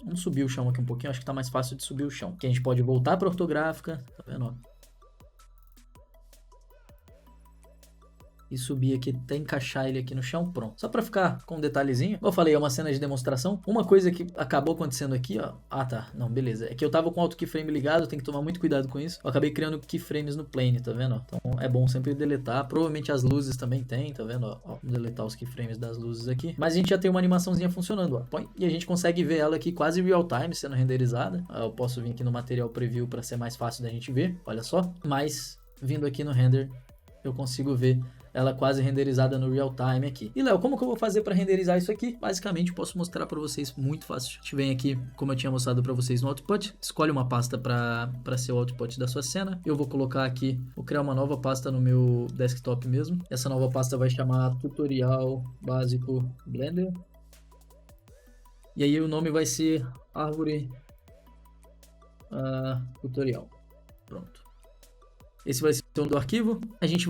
vamos subir o chão aqui um pouquinho, acho que tá mais fácil de subir o chão. Aqui a gente pode voltar para ortográfica, tá vendo? Ó? E subir aqui até encaixar ele aqui no chão, pronto. Só pra ficar com um detalhezinho. Como eu falei, é uma cena de demonstração. Uma coisa que acabou acontecendo aqui, ó. Ah, tá. Não, beleza. É que eu tava com o auto keyframe ligado, tem que tomar muito cuidado com isso. Eu acabei criando keyframes no plane, tá vendo? Então é bom sempre deletar. Provavelmente as luzes também tem, tá vendo? Ó, vamos deletar os keyframes das luzes aqui. Mas a gente já tem uma animaçãozinha funcionando, ó. Põe. E a gente consegue ver ela aqui quase real time sendo renderizada. Eu posso vir aqui no material preview pra ser mais fácil da gente ver, olha só. Mas vindo aqui no render, eu consigo ver ela quase renderizada no real time aqui. E Léo, como que eu vou fazer para renderizar isso aqui? Basicamente, posso mostrar para vocês muito fácil. A gente vem aqui, como eu tinha mostrado para vocês no output, escolhe uma pasta para ser o output da sua cena. Eu vou colocar aqui, vou criar uma nova pasta no meu desktop mesmo. Essa nova pasta vai chamar Tutorial Básico Blender. E aí o nome vai ser Árvore Tutorial. Pronto. Esse vai ser o nome do arquivo.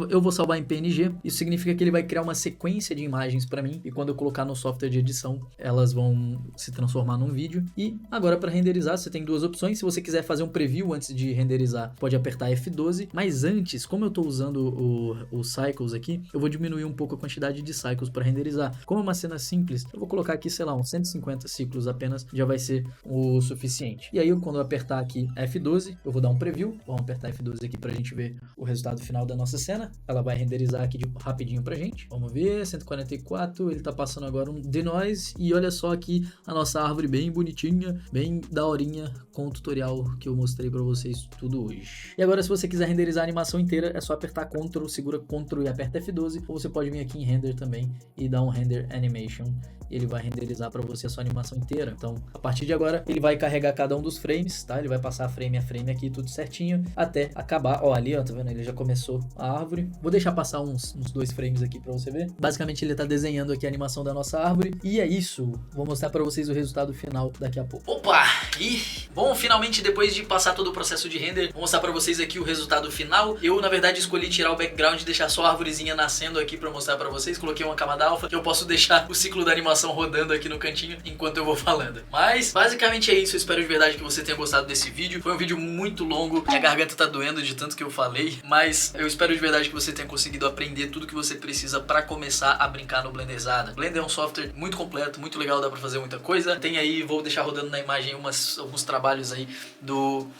Eu vou salvar em PNG. Isso significa que ele vai criar uma sequência de imagens para mim. E quando eu colocar no software de edição, elas vão se transformar num vídeo. E agora para renderizar, você tem duas opções. Se você quiser fazer um preview antes de renderizar, pode apertar F12. Mas antes, como eu estou usando os cycles aqui, eu vou diminuir um pouco a quantidade de cycles para renderizar. Como é uma cena simples, eu vou colocar aqui, sei lá, uns 150 ciclos apenas. Já vai ser o suficiente. E aí, quando eu apertar aqui F12, eu vou dar um preview. Vamos apertar F12 aqui para a gente ver o resultado final da nossa cena. Ela vai renderizar aqui rapidinho pra gente. Vamos ver, 144, ele tá passando agora um denoise e olha só aqui a nossa árvore bem bonitinha, bem daorinha, com o tutorial que eu mostrei pra vocês tudo hoje. E agora se você quiser renderizar a animação inteira, é só apertar Ctrl, segura Ctrl e aperta F12, ou você pode vir aqui em Render também e dar um Render Animation. Ele vai renderizar para você a sua animação inteira. Então, a partir de agora, ele vai carregar cada um dos frames, tá? Ele vai passar frame a frame aqui, tudo certinho, até acabar. Ó, ali ali, ó, tá vendo? Ele já começou a árvore. Vou deixar passar uns 2 frames aqui pra você ver. Basicamente ele tá desenhando aqui a animação da nossa árvore. E é isso. Vou mostrar pra vocês o resultado final daqui a pouco. Opa! E, bom, finalmente depois de passar todo o processo de render, vou mostrar pra vocês aqui o resultado final. Eu, na verdade, escolhi tirar o background e deixar só a árvorezinha nascendo aqui pra mostrar pra vocês. Coloquei uma camada alfa que eu posso deixar o ciclo da animação rodando aqui no cantinho enquanto eu vou falando. Mas, basicamente é isso. Eu espero de verdade que você tenha gostado desse vídeo. Foi um vídeo muito longo. Minha garganta tá doendo de tanto que eu falei. Mas eu espero de verdade que você tenha conseguido aprender tudo que você precisa pra começar a brincar no Blenderzada. Blender é um software muito completo, muito legal, dá pra fazer muita coisa. Tem aí, vou deixar rodando na imagem alguns trabalhos aí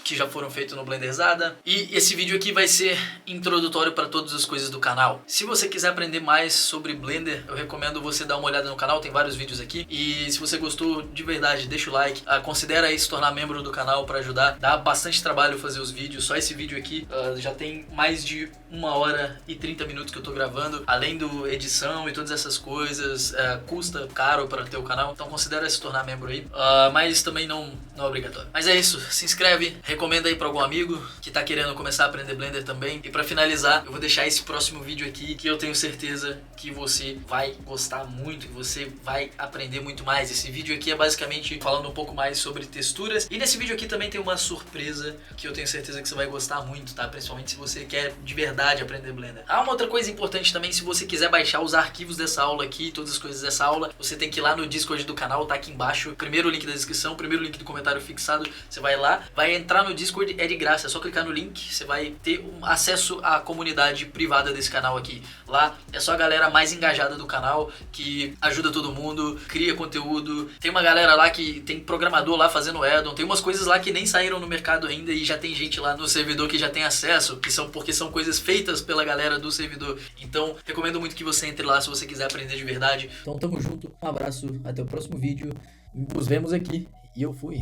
que já foram feitos no Blenderzada. E esse vídeo aqui vai ser introdutório para todas as coisas do canal. Se você quiser aprender mais sobre Blender, eu recomendo você dar uma olhada no canal, tem vários vídeos aqui. E se você gostou de verdade, deixa o like, considera aí se tornar membro do canal para ajudar. Dá bastante trabalho fazer os vídeos, só esse vídeo aqui já tem mais de 1 hora e 30 minutos que eu tô gravando, além do edição e todas essas coisas, custa caro para ter o canal, então considera se tornar membro aí, mas também não é obrigatório. Mas é isso, se inscreve, recomenda aí para algum amigo que tá querendo começar a aprender Blender também. E para finalizar, eu vou deixar esse próximo vídeo aqui que eu tenho certeza que você vai gostar muito, que você vai aprender muito mais. Esse vídeo aqui é basicamente falando um pouco mais sobre texturas, e nesse vídeo aqui também tem uma surpresa que eu tenho certeza que você vai gostar muito, tá? Principalmente se você quer de verdade aprender Blender. Uma outra coisa importante também, se você quiser baixar os arquivos dessa aula aqui, todas as coisas dessa aula, você tem que ir lá no Discord do canal, tá aqui embaixo, primeiro link da descrição, primeiro link do comentário fixado, você vai lá, vai entrar no Discord, é de graça, é só clicar no link, você vai ter acesso à comunidade privada desse canal aqui. Lá é só a galera mais engajada do canal, que ajuda todo mundo, cria conteúdo, tem uma galera lá que tem programador lá fazendo addon, tem umas coisas lá que nem saíram no mercado ainda e já tem gente lá no servidor que já tem acesso, porque são coisas feitas pela galera do servidor. Então, recomendo muito que você entre lá se você quiser aprender de verdade. Então, tamo junto, um abraço, até o próximo vídeo, nos vemos aqui e eu fui.